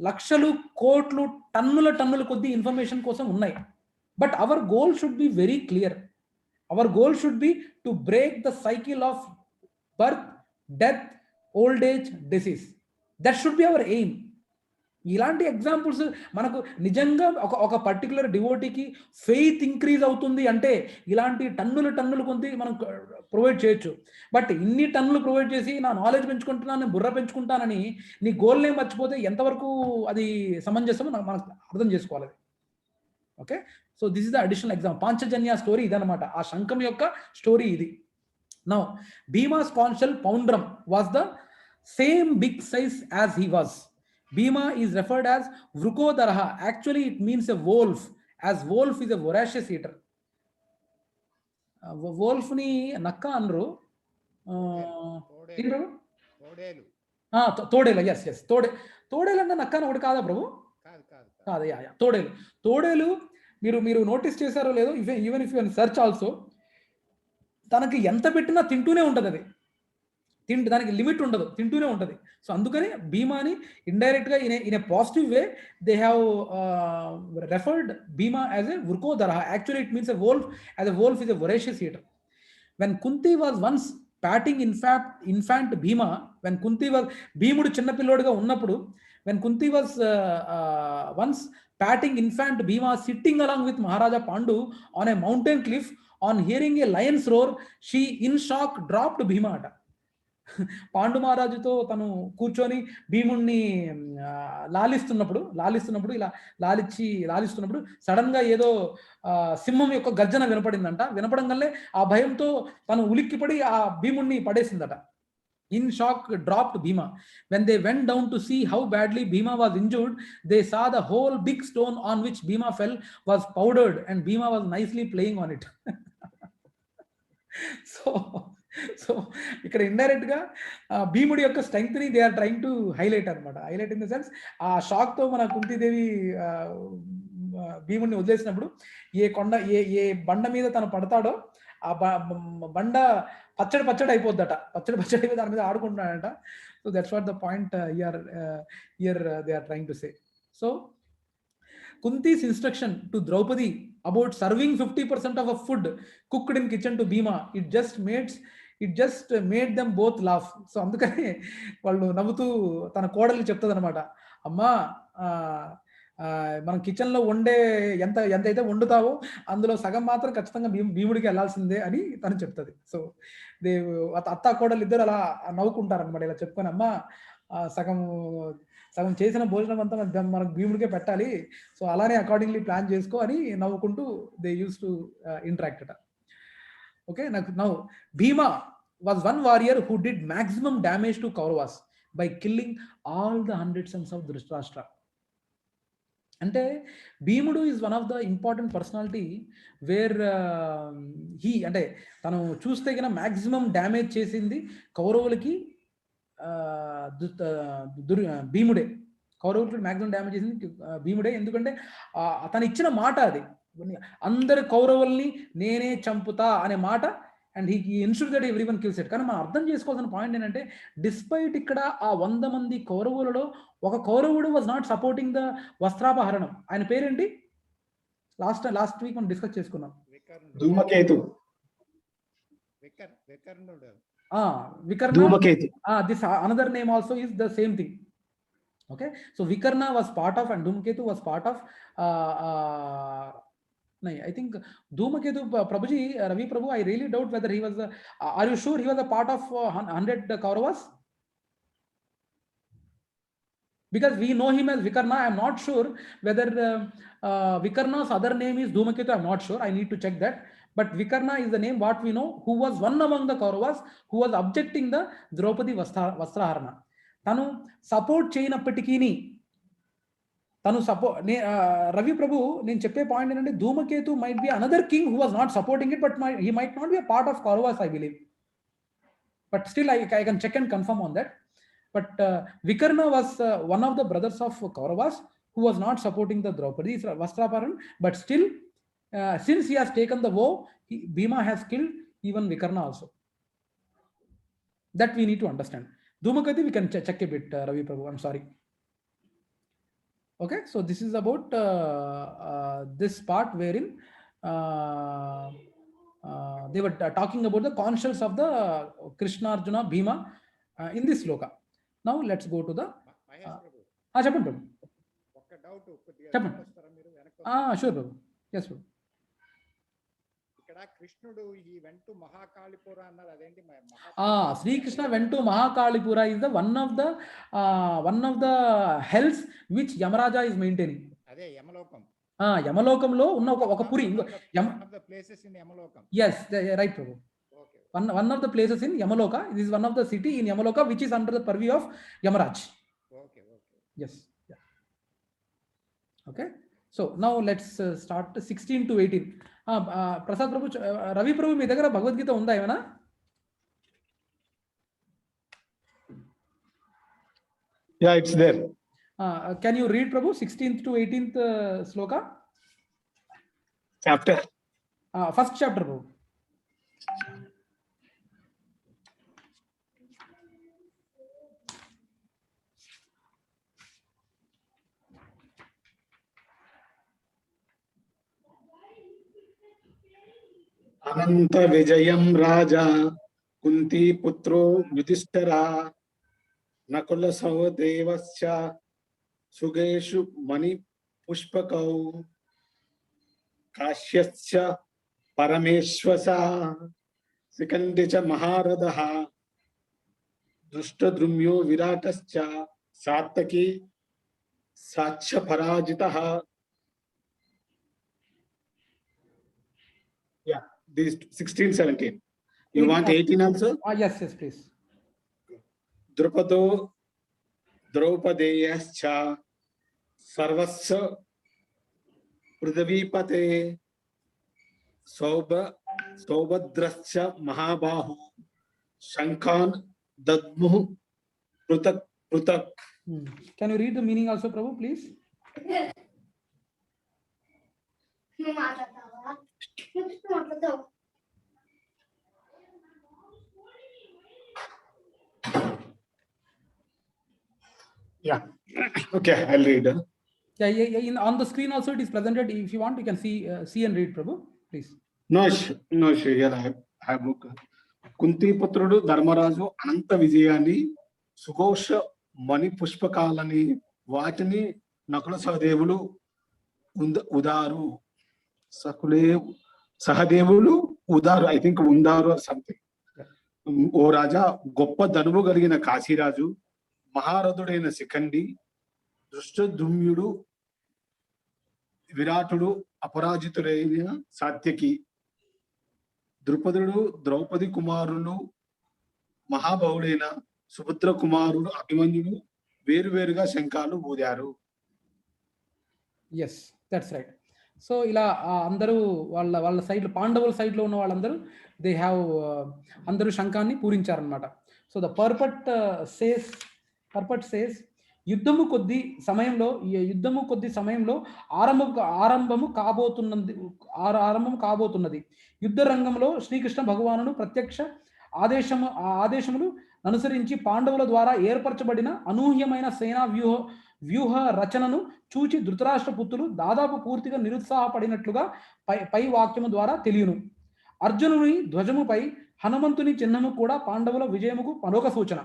లక్షలు కోట్లు టన్నుల కొద్ది ఇన్ఫర్మేషన్ కోసం ఉన్నాయి. But our goal should be very clear. Hour goal should be to break the cycle of birth, death, old age, disease. That should be our aim. ఇలాంటి ఎగ్జాంపుల్స్ మనకు నిజంగా ఒక పర్టికులర్ డివోటీకి ఫెయిత్ ఇంక్రీజ్ అవుతుంది అంటే ఇలాంటి టన్నులు కొంత మనం ప్రొవైడ్ చేయొచ్చు. బట్ ఇన్ని టన్నులు ప్రొవైడ్ చేసి నా నాలెడ్జ్ పెంచుకుంటున్నాను, బుర్ర పెంచుకుంటానని నీ గోల్నే మర్చిపోతే ఎంతవరకు అది సమంజసమో మనం అర్థం చేసుకోవాలి. Okay, so this is the additional example. Panchajanya story ఇదనమాట, ఆ శంఖం యొక్క స్టోరీ ఇది. Now Bhima's conch shell Paundram was the same big size as he was. Bhima is referred as Vrukodaraha. Actually, it means a wolf, as wolf is a voracious eater. Wolf ni nakka anru. Todelu. Yes. Todelu anta nakka ఒకటి కాదా ప్రభు? కాదు. Yeah. తోడేలు మీరు notice చేశారో లేదో, even if you search also, తనకి ఎంత పెట్టినా తింటూనే ఉంటుంది. అది దానికి లిమిట్ ఉండదు, తింటూనే ఉంటుంది. సో అందుకని భీమాని ఇండైరెక్ట్ గా in a positive way they have referred Bhima as a Vrikodarah. Actually it means a wolf, as a wolf is a voracious eater. When Kunti was once patting infant Bhima, when Kunti was భీముడు చిన్న పిల్లోడుగా ఉన్నప్పుడు, when Kunti was once patting infant Bhima sitting along with Maharaja Pandu on a mountain cliff, on hearing a lion's roar, she in shock dropped Bhima ata. Pandu మహారాజుతో తను కూర్చొని భీముణ్ణి లాలిస్తున్నప్పుడు ఇలా లాలిస్తున్నప్పుడు sudden గా ఏదో సింహం యొక్క గర్జన వినపడంగానే ఆ భయంతో తను ఉలిక్కిపడి ఆ భీముణ్ణి పడేసిందట. In shock dropped Bhima. When they went down to see how badly Bhima was injured, they saw the whole big stone on which Bhima fell was powdered and Bhima was nicely playing on it. So ఇక్కడ indirect గా భీముడి యొక్క strength ని they are trying to highlight అనమాట. Highlight in the sense, ఆ shock తో మన కుంతీదేవి భీముడిని వదిలేసినప్పుడు ఏ బండ మీద తను పడతాడో ఆ బండ పచ్చడి అయిపోద్దట. పచ్చడి అయిపోయి దాని మీద ఆడుకుంటున్నాడట. So that's what the point here they are trying to say. So Kunti's instruction to Draupadi about serving 50% of a food cooked in kitchen to Bhima, it just made them both laugh. So అందుకని వాళ్ళు నవ్వుతూ తన కోడలు చెప్తుంది అనమాట, అమ్మా మనం kitchen లో వండే ఎంతైతే వండుతావో అందులో సగం మాత్రం ఖచ్చితంగా భీముడికి వెళ్ళాల్సిందే అని తను చెప్తుంది. సో అత్త కోడలు ఇద్దరు అలా నవ్వుకుంటారు అనమాట, ఇలా చెప్పుకొని అమ్మా సగం చేసిన భోజనం అంతా మనకు భీముడికే పెట్టాలి, సో అలానే అకార్డింగ్లీ ప్లాన్ చేసుకో అని నవ్వుకుంటూ దే యూస్ టు ఇంటరాక్ట్ అట. Okay, now Bhima was one warrior who did maximum damage to Kauravas by killing all the 100 sons of Dhritarashtra. అంటే భీముడు is one of the important personality where అంటే తను చూస్తే కన్నా మాక్సిమం డ్యామేజ్ చేసింది కౌరవులకి భీముడే. కౌరవులకు మ్యాక్సిమం డ్యామేజ్ చేసింది భీముడే. ఎందుకంటే అతను ఇచ్చిన మాట అది, అందరి కౌరవుల్ని నేనే చంపుతా అనే మాట. And he ensure that every one kills it. కానీ మనం అర్థం చేసుకోవాల్సిన పాయింట్ ఏంటంటే, డిస్పైట్ ఇక్కడ ఆ 100 మంది కౌరవులలో ఒక కౌరవుడు వాజ్ నాట్ సపోర్టింగ్ ద వస్త్రాపహరణం. ఆయన పేరేంటి? లాస్ట్ వీక్ మనం డిస్కస్ చేసుకున్నాం. ధూమకేతు. Vikarna. This another name also is the same thing. Okay, so Vikarna was part of, and Dhumketu was part of. I think Dhumketu, Prabhuji, Ravi Prabhu, I really doubt whether he was. Are you sure he was a part of 100 Kauravas? Because we know him as Vikarna. I am not sure whether Vikarna's other name is Dhumaketu. I am not sure. I need to check that. But Vikarna is the name what we know, who was one among the Kauravas who was objecting the Draupadi Vastraharana. Tanu support చేయనప్పటికీని, తను support Ravi ప్రభు నేను చెప్పే point ఏంటంటే, Dhumaketu might be another king who was not supporting it, but he might not be a part of Kauravas, I believe. But still I can check and confirm on that. But Vikarna was one of the brothers of Kauravas who was not supporting the Draupadi Vastraparan, but still, since he has taken the vow, Bhima has killed even Vikarna also. That we need to understand. Dhumakati, we can check a bit, Ravi Prabhu. I'm sorry. Okay, so this is about this part wherein they were talking about the conscience of the Krishna, Arjuna, Bhima in this sloka. Now let's go to the చెప్పండి ప్రభు. చెప్పండి. Sure Prabhu. Yes Prabhu. ఇక్కడ కృష్ణుడు ఈ went to Mahakalipura అన్నారు, అదేంటి? Sri Krishna went to Mahakalipura is the one of the hells which Yamaraja is maintaining. అదే యమలోకం. యమలోకంలో ఉన్న ఒక పురి. Places in Yamalokam. yes, right Prabhu. One of the places in Yamaloka. This is one of the city in Yamaloka which is under the purview of Yamaraj. Okay. Yes. Yeah. Okay. So now let's start 16 to 18. Prasad Prabhu, Ravi Prabhu, మీ దగ్గర భగవద్గీత ఉందా ఏమైనా? Yeah, it's there. Can you read Prabhu 16th to 18th sloka? Chapter. First chapter Prabhu. అనంత విజయం రాజా కుంతి పుత్రో యుధిష్ఠిరా నకుల సహదేవశ్చ సుగేషు మణి పుష్పకౌ కాశ్యశ్చ పరమేశ్వస శిఖండి చ మహారథః దృష్టద్రుమ్యో విరాటశ్చ సాత్తకి సాక్ష పరాజితః. Yeah, these 16, 17. You want 18 also? Yes, please. Drupado Draupadeyascha Sarvasya Prithvipate Saubhadrascha Mahabahu Shankan Dadmuh Prutak. Can you read the meaning also, Prabhu, please? Yeah. Okay, I'll read. Yeah. On the screen also it is presented. If you want, you can see and read, Prabhu, please. No, here I have book. Kunti పుత్రుడు ధర్మరాజు అనంత విజయాన్ని, సుఘోష మణి పుష్పకాలని, వాటిని Nakula సహదేవులు ఉదారు సహదేవులు ఉదారు, I think ఉందారు something. ఓ రాజా, గొప్ప ధనువు కలిగిన కాశీరాజు, మహారథుడైన శిఖండి, దృష్టద్యుమ్నుడు, విరాటుడు, అపరాజితుడైన సాత్యకి, ద్రుపదుడు, ద్రౌపది కుమారులు, మహాబహుడైన సుభద్ర కుమారుడు అభిమన్యుడు వేరువేరుగా శంఖాలు ఊదారు. Yes, that's right. So ఇలా అందరూ వాళ్ళ సైడ్, పాండవుల సైడ్ లో ఉన్న వాళ్ళందరూ దే హ్యావ్ అందరూ శంఖాన్ని పూరించారనమాట. సో ద పర్పట్ సేస్ యుద్ధము కొద్ది సమయంలో ఆరంభము కాబోతున్నది. యుద్ధ రంగంలో శ్రీకృష్ణ భగవానుడు ప్రత్యక్ష ఆదేశములు అనుసరించి పాండవుల ద్వారా ఏర్పరచబడిన అనూహ్యమైన సేనా వ్యూహ రచనను చూచి ధృతరాష్ట్ర పుత్రులు దాదాపు పూర్తిగా నిరుత్సాహపడినట్లుగా పై వాక్యము ద్వారా తెలియను. అర్జునుని ధ్వజముపై హనుమంతుని చిహ్నము కూడా పాండవుల విజయముకు మరొక సూచన.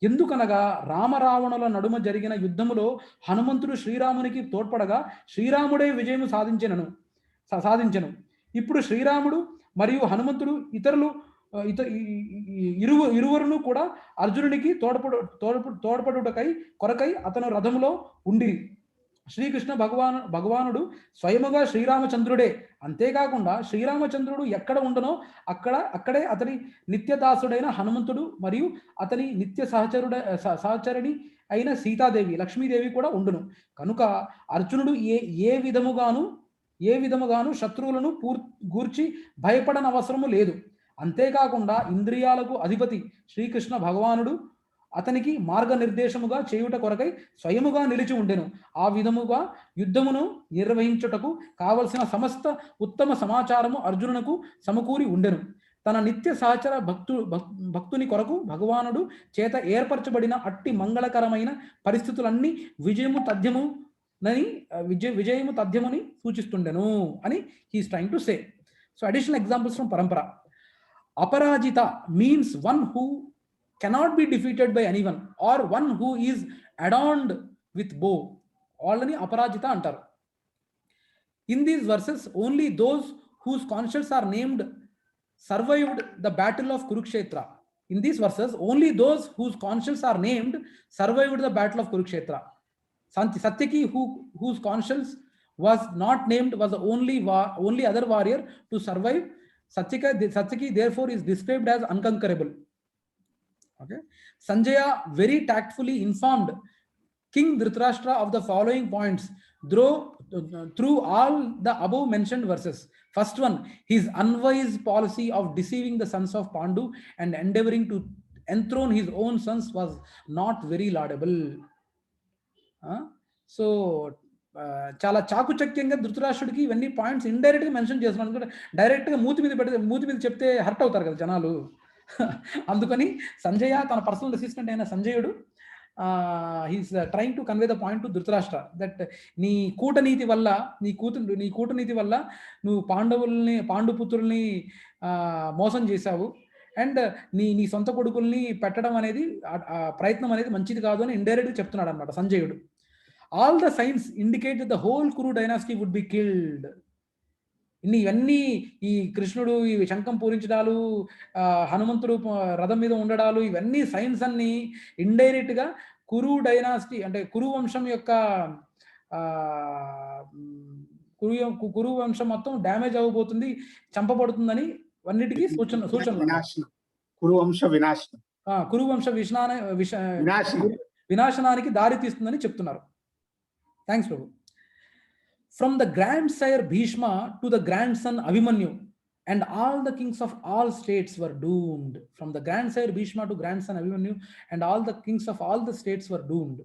ఎందుకనగా రామరావణుల నడుమ జరిగిన యుద్ధములో హనుమంతుడు శ్రీరామునికి తోడ్పడగా శ్రీరాముడే విజయము సాధించెను. ఇప్పుడు శ్రీరాముడు మరియు హనుమంతుడు ఇరువురును కూడా అర్జునునికి తోడ్పడుటకై కొరకై అతను రథములో ఉండిరి. శ్రీకృష్ణ భగవానుడు స్వయముగా శ్రీరామచంద్రుడే. అంతేకాకుండా శ్రీరామచంద్రుడు ఎక్కడ ఉండనో అక్కడే అతని నిత్యదాసుడైన హనుమంతుడు మరియు అతని నిత్య సహచరుని అయిన సీతాదేవి లక్ష్మీదేవి కూడా ఉండును. కనుక అర్జునుడు ఏ విధముగాను శత్రువులను గూర్చి భయపడనవసరము లేదు. అంతేకాకుండా ఇంద్రియాలకు అధిపతి శ్రీకృష్ణ భగవానుడు అతనికి మార్గనిర్దేశముగా చేయుట కొరకై స్వయముగా నిలిచి ఉండెను. ఆ విధముగా యుద్ధమును నిర్వహించుటకు కావలసిన సమస్త ఉత్తమ సమాచారము అర్జునునకు సమకూరి ఉండెను. తన నిత్య సహచర భక్తుని కొరకు భగవానుడు చేత ఏర్పరచబడిన అట్టి మంగళకరమైన పరిస్థితులన్నీ విజయము తథ్యముని సూచిస్తుండెను అని he's trying to say. So additional examples from parampara. Aparajita means one who cannot be defeated by anyone or one who is adorned with bow. Already aparajita antaru. In these verses only those whose conscience are named survived the battle of Kurukshetra. In these verses only those whose conscience are named survived the battle of Kurukshetra. Satyaki whose conscience was not named was the only other warrior to survive. Satyaki therefore is described as unconquerable. Okay. Sanjaya very tactfully informed King Dhritarashtra of the following points through all the above mentioned verses. First one, his unwise policy of deceiving the sons of Pandu and endeavoring to enthrone his own sons was not very laudable. So చాలా చాకుచక్యంగా ధృతరాష్ట్రుడికి ఇవన్నీ points ఇండైరెక్ట్గా mention చేస్తున్నాను. డైరెక్ట్గా మూతి మీద చెప్తే hurt అవుతారు కదా జనాలు. అందుకని సంజయ తన పర్సనల్ అసిస్టెంట్ అయిన సంజయుడు he's trying to convey the point to Dhritarashtra that నీ కూటనీతి వల్ల నువ్వు పాండుపుత్రుల్ని మోసం చేశావు అండ్ నీ సొంత కొడుకుల్ని పెట్టడం అనేది ప్రయత్నం అనేది మంచిది కాదు అని ఇండైరెక్ట్గా చెప్తున్నాడు అనమాట సంజయుడు. All the signs indicate the whole Kuru dynasty would be killed. ఇవన్నీ ఈ కృష్ణుడు ఈ శంఖం పూరించడాలు, హనుమంతుడు రథం మీద ఉండడాలు, ఇవన్నీ సైన్స్ అన్ని ఇండైరెక్ట్ గా కురు డైనాసిటీ అంటే కురు వంశం యొక్క కురు వంశం మొత్తం డ్యామేజ్ అవ్వబోతుంది, చంపబడుతుందని అన్నిటికీ కురు వంశ వినాశనానికి దారి తీస్తుందని చెప్తున్నారు. Thanks Prabhu. From the grandsire Bhishma to the grandson Abhimanyu, and all the kings of all states were doomed. From the grandsire Bhishma to grandson Abhimanyu, and all the kings of all the states were doomed.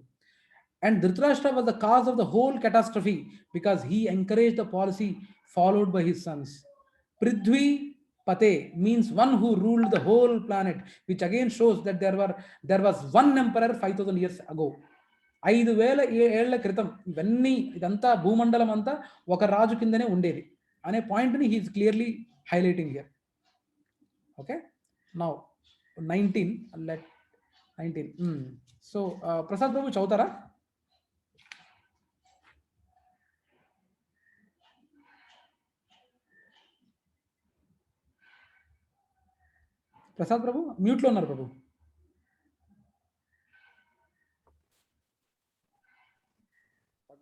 And Dhritarashtra was the cause of the whole catastrophe because he encouraged the policy followed by his sons. Prithvi Pate means one who ruled the whole planet, which again shows that there was one emperor 5000 years ago. 5000 ఏళ్ల క్రితం ఇదంతా భూమండలం అంతా ఒక రాజు కిందనే ఉండేది అనే point ని he's clearly highlighting here. Okay, now 19. So Prasad Prabhu చదువుతారా? ప్రసాద్ ప్రభు మ్యూట్లో ఉన్నారు ప్రభు.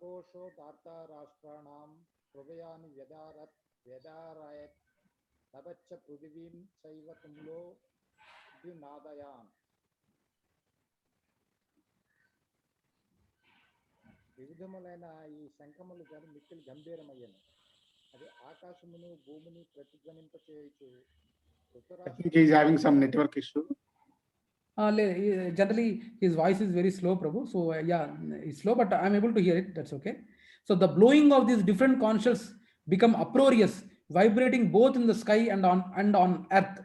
సఘోషో ధార్తరాష్ట్రాణాం హృదయాని వ్యదారయత్ తదచ్చ పృథివీం చైవ తుమ్లో ద్వినాదయాన్. వివిధములైన ఈ శంఖములు మిక్కిలి గంభీరమయ్యాను. అది ఆకాశమును భూమిని ప్రతిధ్వనింపచేయుచు. Generally his voice is very slow, Prabhu. So yeah, it's slow, but I'm able to hear it. That's okay. So the blowing of these different conchs become uproarious, vibrating both in the sky and on earth.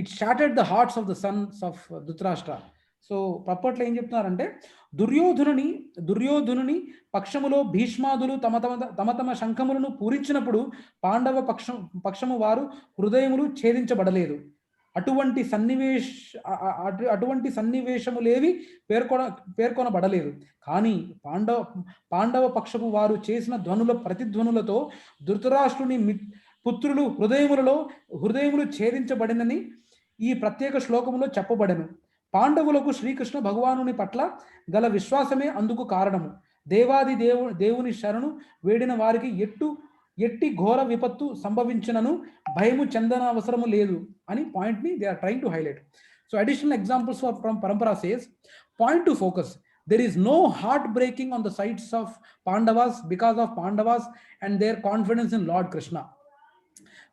It shattered the hearts of the sons of Dhritarashtra. So పప్పట్లో ఏం చెప్తున్నారంటే, దుర్యోధనుని పక్షములో భీష్మాదులు తమ తమ శంఖములను పూరించినప్పుడు పాండవ పక్షము వారు హృదయములు ఛేదించబడలేదు. అటువంటి సన్నివేశములేవి పేర్కొనబడలేదు. కానీ పాండవ పక్షపు వారు చేసిన ధ్వనుల ప్రతిధ్వనులతో ధృతరాష్ట్రుని పుత్రులు హృదయములు ఛేదించబడినని ఈ ప్రత్యేక శ్లోకములో చెప్పబడెను. పాండవులకు శ్రీకృష్ణ భగవానుని పట్ల గల విశ్వాసమే అందుకు కారణము. దేవుని శరణు వేడిన వారికి ఎట్టి ఘోర విపత్తు సంభవించినను భయము చెందనవసరము లేదు అని పాయింట్ ని they are trying to highlight. So additional examples from parampara says point to focus. There is no heart breaking on the sides of Pandavas because of Pandavas and their confidence in Lord Krishna.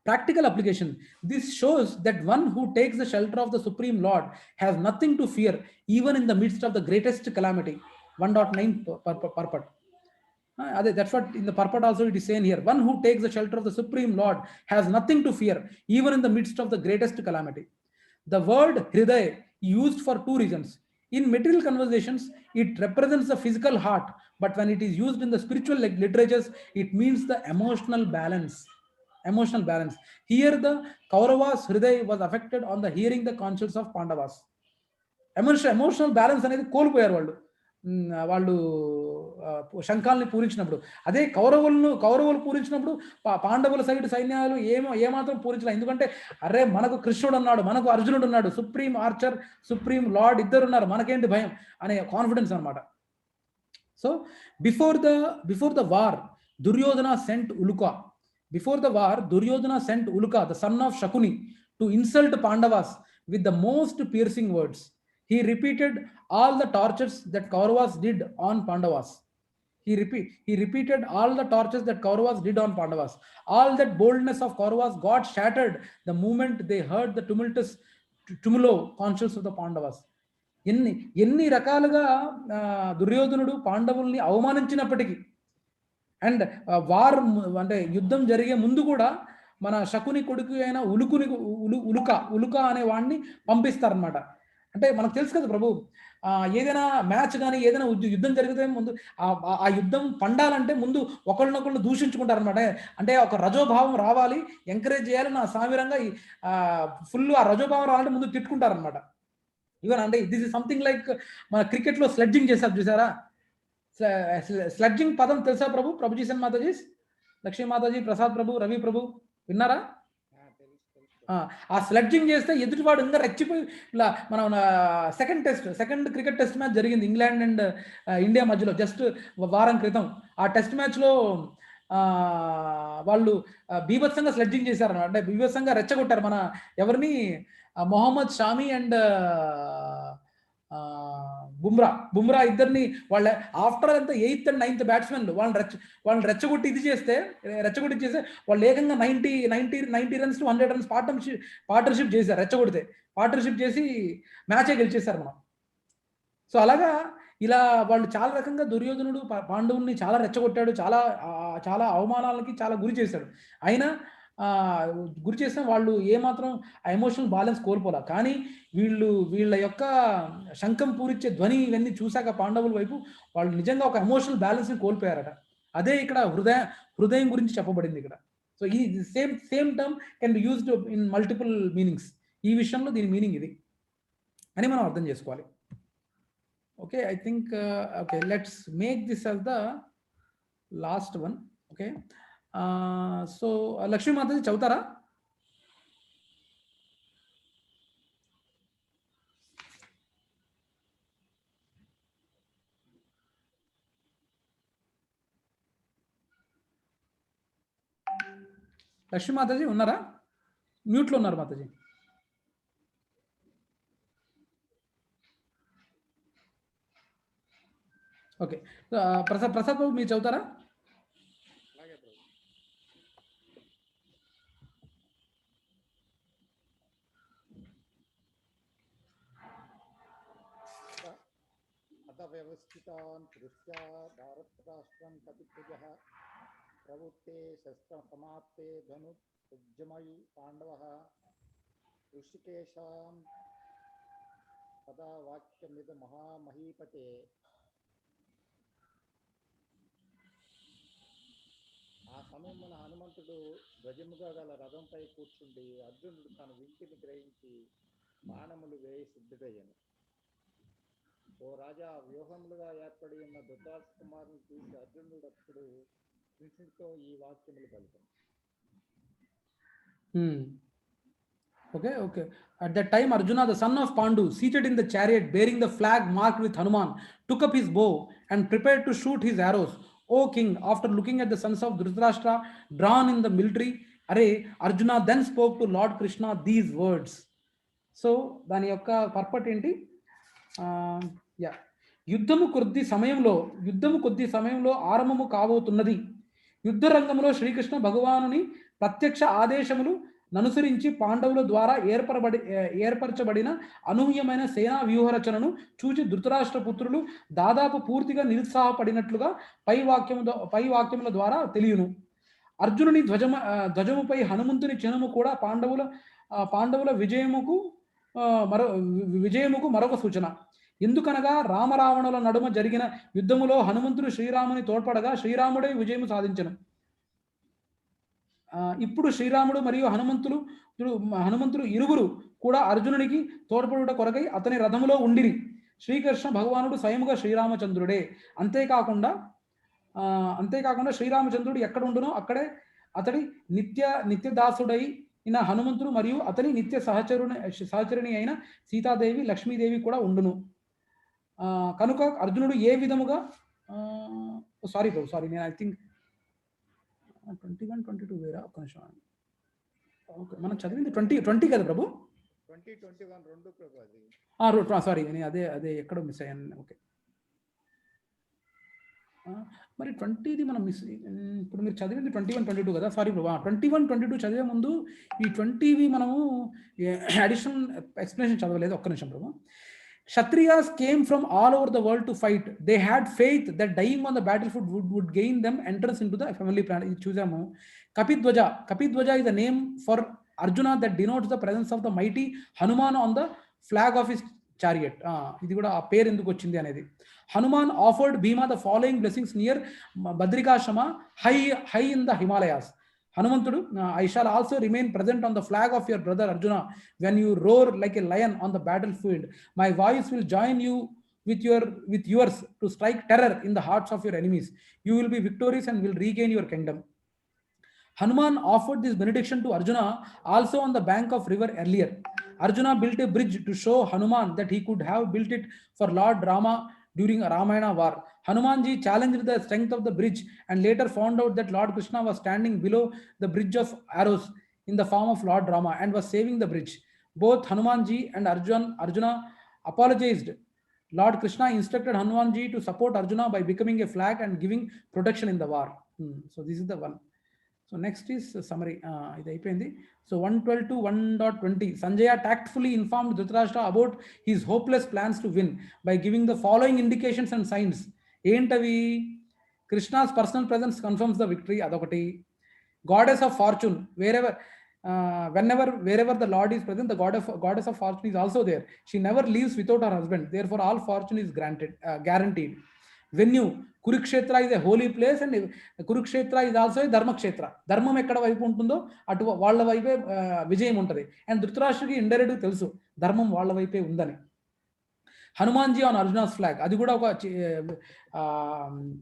Practical application. This shows that one who takes the shelter of the Supreme Lord has nothing to fear even in the midst of the greatest calamity. 1.9 purport. That's what in the purport also it is saying here. One who takes the shelter of the Supreme Lord has nothing to fear even in the midst of the greatest calamity. The word Hriday used for two reasons. In material conversations, it represents the physical heart, but when it is used in the spiritual literatures, it means the emotional balance. Here the Kauravas Hriday was affected on the hearing the conscience of Pandavas. Emotional balance అనేది కోల్పోయారు వాళ్ళు శంఖాలని పూరించినప్పుడు. అదే కౌరవులు పూరించినప్పుడు పాండవుల side సైన్యాలు ఏమాత్రం పూరించలేదు. ఎందుకంటే అరే మనకు కృష్ణుడు ఉన్నాడు, మనకు అర్జునుడు ఉన్నాడు, సుప్రీం ఆర్చర్ సుప్రీం లార్డ్ ఇద్దరు ఉన్నారు, మనకేంటి భయం అనే కాన్ఫిడెన్స్ అనమాట. So before the war Duryodhana sent Uluka. Before the war, Duryodhana sent Uluka, the son of Shakuni, to insult Pandavas with the most piercing words. He repeated all the tortures that Kauravas did on Pandavas. He repeated all the tortures that Kauravas did on Pandavas. All that boldness of Kauravas got shattered the moment they heard the tumulo conscience of the Pandavas. ఎన్ని రకాలుగా దుర్యోధనుడు పాండవుల్ని అవమానించినప్పటికీ, and war అంటే యుద్ధం జరిగే ముందు కూడా మన శకుని కొడుకు అయిన ఉలుక అనే వాడిని పంపిస్తారనమాట. అంటే మనకు తెలుసు కదా ప్రభు, ఏదైనా మ్యాచ్ కానీ ఏదైనా యుద్ధం జరిగితే ముందు ఆ యుద్ధం పండాలంటే ముందు ఒకళ్ళనొకళ్ళు దూషించుకుంటారనమాట. అంటే ఒక రజోభావం రావాలి, ఎంకరేజ్ చేయాలి, నా సామిరంగా ఫుల్ ఆ రజోభావం రావాలంటే ముందు తిట్టుకుంటారనమాట. ఈవెన్ అంటే దిస్ ఇస్ సంథింగ్ లైక్ మన క్రికెట్లో స్లెడ్జింగ్ చేస్తారు చూసారా. స్లెడ్జింగ్ పదం తెలుసా ప్రభు? ప్రభుజీసన్ మాతాజీ, లక్ష్మీ మాతాజీ, ప్రసాద్ ప్రభు, రవి ప్రభు విన్నారా? ఆ స్లెడ్జింగ్ చేస్తే ఎదుటివాడు ఇంకా రెచ్చిపోయి ఇలా మనం సెకండ్ క్రికెట్ టెస్ట్ మ్యాచ్ జరిగింది ఇంగ్లాండ్ అండ్ ఇండియా మధ్యలో జస్ట్ వారం క్రితం. ఆ టెస్ట్ మ్యాచ్లో వాళ్ళు బీభత్సంగా స్లెడ్జింగ్ చేశారు, అంటే బీభత్సంగా రెచ్చగొట్టారు మన ఎవరిని, మొహమ్మద్ షామీ అండ్ బుమ్రా ఇద్దరిని. వాళ్ళ ఆఫ్టర్ అంతా 8th and 9th బ్యాట్స్మెన్లు వాళ్ళని రెచ్చగొట్టి చేస్తే వాళ్ళు ఏకంగా 90 runs to 100 runs పార్ట్నర్షిప్ చేశారు. రెచ్చగొడితే పార్ట్నర్షిప్ చేసి మ్యాచే గెలిచేశారు మనం. సో అలాగా ఇలా వాళ్ళు చాలా రకంగా దుర్యోధనుడు పాండవుల్ని చాలా రెచ్చగొట్టాడు, చాలా అవమానాలకి చాలా గురి చేశాడు. అయినా గురి చేసిన వాళ్ళు ఏమాత్రం ఆ ఎమోషనల్ బ్యాలెన్స్ కోల్పోలా. కానీ వీళ్ళ యొక్క శంఖం పూరించే ధ్వని ఇవన్నీ చూశాక పాండవుల వైపు వాళ్ళు నిజంగా ఒక ఎమోషనల్ బ్యాలెన్స్ని కోల్పోయారట. అదే ఇక్కడ హృదయం గురించి చెప్పబడింది ఇక్కడ. సో ఈ same term can be used in multiple meanings. ఈ విషయంలో దీని మీనింగ్ ఇది అని మనం అర్థం చేసుకోవాలి. Okay, I think okay, let's make this as the last one. Okay, so Lakshmi Mataji చదువుతారా? లక్ష్మీ మాతాజీ ఉన్నారా? మ్యూట్లో ఉన్నారు మాతాజీ. ఓకే, ప్రసాద్ బాబు మీరు చదువుతారా? వ్యవస్థితాన్ దృష్ట్యా భారతరాష్ట్రం కపిధ్వజః ప్రవృత్తే శస్త్ర సమాప్తే ధను ఉద్యమై పాండవః ఋషికేశాం తదా వాక్యమిద మహామహీపతే. ఆ సమయమున హనుమంతుడు ధ్వజముగా గల రథంపై కూర్చుండి అర్జునుడు తన వింటిని గ్రహించి బాణములు వేయి సిద్ధుడయ్యను. ఓ రాజా, వ్యూహములుగా ఏర్పడి ఉన్న ధృతరాష్ట్ర కుమారుని చూసి అర్జునుడు అప్పుడు కృష్ణుడితో ఈ వాక్యములు పలికాను. Okay. At that time, Arjuna, the son of Pandu, seated in the chariot bearing the flag marked with Hanuman, took up his bow and prepared to shoot his arrows. O king, after looking at the sons of Dhritarashtra drawn in the military array, Arjuna then spoke to Lord Krishna these words. So, దాని యొక్క పర్పట్ ఏంటి? యుద్ధము కొద్ది సమయంలో ఆరంభము కాబోతున్నది. యుద్ధ రంగంలో శ్రీకృష్ణ భగవానుని ప్రత్యక్ష ఆదేశములు అనుసరించి పాండవుల ద్వారా ఏర్పరచబడిన అనూహ్యమైన సేనా వ్యూహరచనను చూచి ధృతరాష్ట్ర పుత్రులు దాదాపు పూర్తిగా నిరుత్సాహపడినట్లుగా పై వాక్యముల ద్వారా తెలియను. అర్జునుని ధ్వజముపై హనుమంతుని చిహ్నము కూడా పాండవుల విజయముకు మరొక సూచన. ఎందుకనగా రామరావణుల నడుమ జరిగిన యుద్ధములో హనుమంతుడు శ్రీరాముని తోడ్పడగా శ్రీరాముడే విజయము సాధించను. ఇప్పుడు శ్రీరాముడు మరియు హనుమంతుడు ఇరువురు కూడా అర్జునునికి తోడ్పడుట కొరకై అతని రథములో ఉండిరి. శ్రీకృష్ణ భగవానుడు స్వయముగా శ్రీరామచంద్రుడే. అంతేకాకుండా శ్రీరామచంద్రుడు ఎక్కడ ఉండునో అక్కడే అతడి నిత్యదాసుడైన హనుమంతుడు మరియు అతని నిత్య సహచరుని అయిన సీతాదేవి లక్ష్మీదేవి కూడా ఉండును. కనుక అర్జునుడు ఏ విధముగా సారీ నేను ఐ థింక్ 21-22 వేరా ఒక్క నిమిషం. ఓకే, మనం చదివింది 20 కదా ప్రభు? 20-21 రెండు ప్రభు. అది సారీ, నేను అదే ఎక్కడో మిస్ అయ్యాను. ఓకే, మరి 20ది మనం మిస్. ఇప్పుడు మీరు చదివింది 21-22 కదా? సారీ ప్రభు, 21-22 చదివే ముందు ఈ 20వి మనము అడిషనల్ ఎక్స్ప్లెనేషన్ చదవలేదు. ఒక్క నిమిషం ప్రభు. Kshatriyas came from all over the world to fight. They had faith that dying on the battlefield would gain them entrance into the heavenly planet. ఇది చూసాము. Kapidwaja is a name for Arjuna that denotes the presence of the mighty Hanuman on the flag of his chariot. ఇది కూడా ఆ పేరు ఎందుకు వచ్చింది అనేది. Hanuman offered Bhima the following blessings near Badrikashrama, high in the Himalayas. Hanumantudu, I shall also remain present on the flag of your brother Arjuna when you roar like a lion on the battlefield. My voice will join you with yours to strike terror in the hearts of your enemies. You will be victorious and will regain your kingdom. Hanuman offered this benediction to Arjuna also on the bank of river earlier. Arjuna built a bridge to show Hanuman that he could have built it for Lord Rama during a Ramayana war. Hanumanji challenged the strength of the bridge and later found out that Lord Krishna was standing below the bridge of arrows in the form of Lord Rama and was saving the bridge. Both Hanumanji and Arjuna apologized. Lord Krishna instructed Hanumanji to support Arjuna by becoming a flag and giving protection in the war. So this is the one. So next is summary. So 112 to 1.20. Sanjaya tactfully informed Dhritarashtra about his hopeless plans to win by giving the following indications and signs. ఏంటవి? Krishna's personal presence confirms the victory. Adokati. Goddess of fortune. Wherever the Lord is present, the goddess of fortune is also there. She never leaves without her husband. Therefore, all fortune is guaranteed. Venue. Kurukshetra is a holy place and Kurukshetra is also a Dharmakshetra. Dharmam ekkada vaipu untundo atu vaalla vaipe vijayam untadi. And Dhritarashtraki indirectly telusu dharmam vaalla vaipe undani. Hanumanji on Arjuna's flag. Adi kuda oka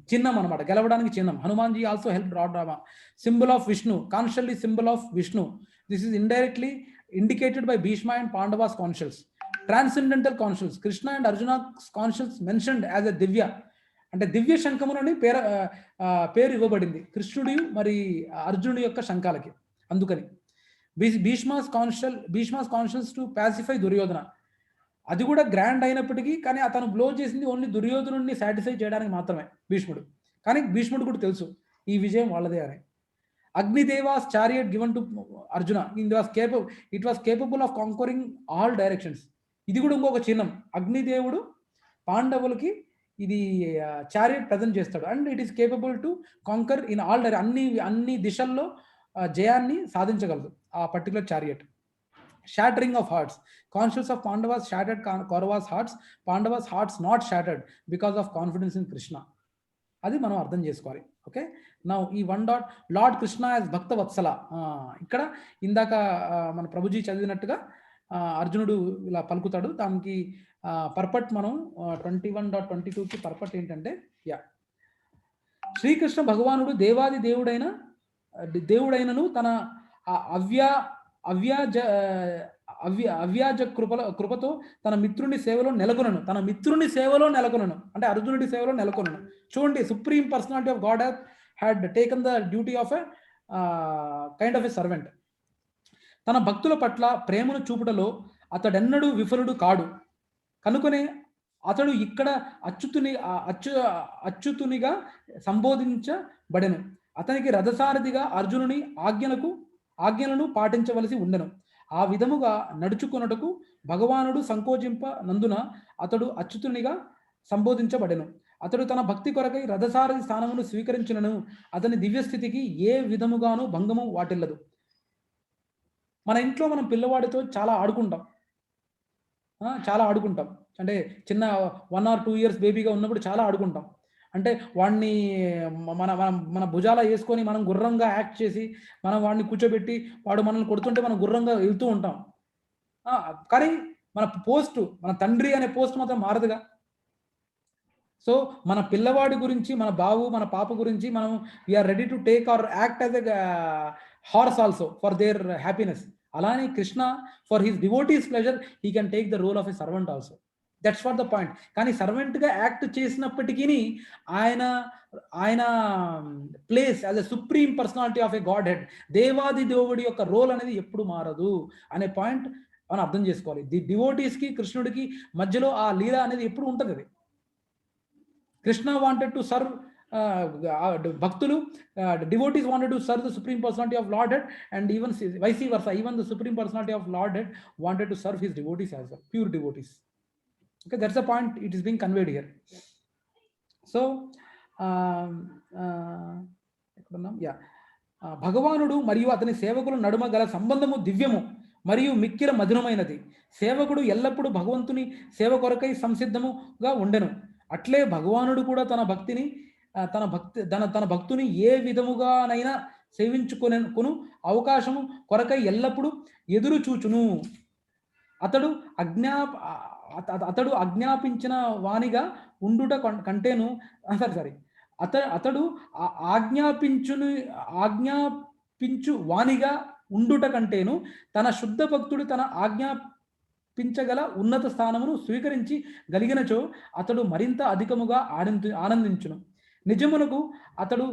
chinnam anamata, gelavaniki chinnam. Hanumanji also helped Lord Rama. Symbol of Vishnu, consciously symbol of Vishnu. This is indirectly indicated by Bhishma and Pandava's consuls. Transcendental consuls. Krishna and Arjuna's consuls mentioned as a Divya. అంటే దివ్య శంఖములని పేరు ఇవ్వబడింది కృష్ణుడి మరి అర్జునుడి యొక్క శంఖాలకి. అందుకని Bhishma's conscious to pacify Duryodhana. అది కూడా గ్రాండ్ అయినప్పటికీ కానీ అతను బ్లో చేసింది ఓన్లీ దుర్యోధనుడిని సాటిస్ఫై చేయడానికి మాత్రమే భీష్ముడు. కానీ భీష్ముడు కూడా తెలుసు ఈ విజయం వాళ్ళదే అని. Agnideva's chariot given to Arjuna. It was capable of conquering all directions. ఇది కూడా ఇంకొక చిహ్నం. అగ్నిదేవుడు పాండవులకి ఇది చారియట్ ప్రజెంట్ చేస్తాడు. And it is capable to conquer in all అన్ని దిశల్లో జయాన్ని సాధించగలదు ఆ particular chariot. Shattering of hearts. Conscious of Pandavas shattered Kauravas' hearts. Pandavas' hearts not shattered because of confidence in Krishna. అది మనం అర్థం చేసుకోవాలి. ఓకే, నౌ ఈ 1 డాట్ లార్డ్ కృష్ణ యాజ్ భక్త వత్సల. ఇక్కడ ఇందాక మన ప్రభుజీ చదివినట్టుగా అర్జునుడు ఇలా పలుకుతాడు. దానికి పర్పట్ మనం 21.22కి పర్పట్ ఏంటంటే, శ్రీకృష్ణ భగవానుడు దేవాది దేవుడైనను తన అవ్యాజ కృపతో తన మిత్రుని సేవలో నెలకొనను అంటే అర్జునుడి సేవలో నెలకొనను. చూడండి, supreme personality of God had taken the duty of a kind of a servant. తన భక్తుల పట్ల ప్రేమను చూపుటలో అతడెన్నడూ విఫలుడు కాడు. కనుకనే అతడు ఇక్కడ అచ్యుతునిగా సంబోధించబడెను. అతనికి రథసారథిగా అర్జునుని ఆజ్ఞలను పాటించవలసి ఉండెను. ఆ విధముగా నడుచుకొనుటకు భగవానుడు సంకోచింపనందున అతడు అచ్యుతునిగా సంబోధించబడెను. అతడు తన భక్తి కొరకై రథసారథి స్థానమును స్వీకరించినను అతని దివ్యస్థితికి ఏ విధముగాను భంగము వాటిల్లదు. మన ఇంట్లో మనం పిల్లవాడితో చాలా ఆడుకుంటాం. అంటే చిన్న 1 or 2 years బేబీగా ఉన్నప్పుడు చాలా ఆడుకుంటాం. అంటే వాడిని మన భుజాల వేసుకొని మనం గుర్రంగా యాక్ట్ చేసి మనం వాడిని కూర్చోబెట్టి వాడు మనల్ని కొడుతుంటే మనం గుర్రంగా వెళ్తూ ఉంటాం. కానీ మన తండ్రి అనే పోస్ట్ మాత్రం మారదుగా. సో మన పిల్లవాడి గురించి, మన బావు మన పాప గురించి మనం we are ready to take our act as a horse also for their happiness. అలానే Krishna for his devotees pleasure he can take the role of a servant also. That's what the point. కానీ సర్వెంట్గా యాక్ట్ చేసినప్పటికీ ఆయన place as a supreme personality of a godhead, దేవాది దేవుడి యొక్క role అనేది ఎప్పుడు మారదు అనే పాయింట్ మనం అర్థం చేసుకోవాలి. డివోటీస్కి కృష్ణుడికి మధ్యలో ఆ లీల అనేది ఎప్పుడు ఉంటుంది. అది కృష్ణ వాంటెడ్ టు సర్వ్ భక్తులు, devotees wanted to serve the supreme personality of lord head, and even vice versa, even the supreme personality of lord head wanted to serve his devotees as well, pure devotees. Okay, that's the point. It is being conveyed here. So, భగవానుడు మరియు అతని సేవకుల నడుమ గల సంబంధము దివ్యము మరియు మిక్కిల మధురమైనది. సేవకుడు ఎల్లప్పుడూ భగవంతుని సేవ కొరకై సంసిద్ధముగా ఉండెను. అట్లే భగవానుడు కూడా తన భక్తుని ఏ విధముగానైనా సేవించుకొను అవకాశము కొరకై ఎల్లప్పుడూ ఎదురు చూచును. అతడు ఆజ్ఞాపించిన వానిగా ఉండుట కంటేను అతడు ఆజ్ఞాపించు వానిగా ఉండుట కంటేను తన శుద్ధ భక్తుడు తన ఆజ్ఞాపించగల ఉన్నత స్థానమును స్వీకరించి గలిగినచో అతడు మరింత అధికముగా ఆనందించును. నిజమునకు అతడు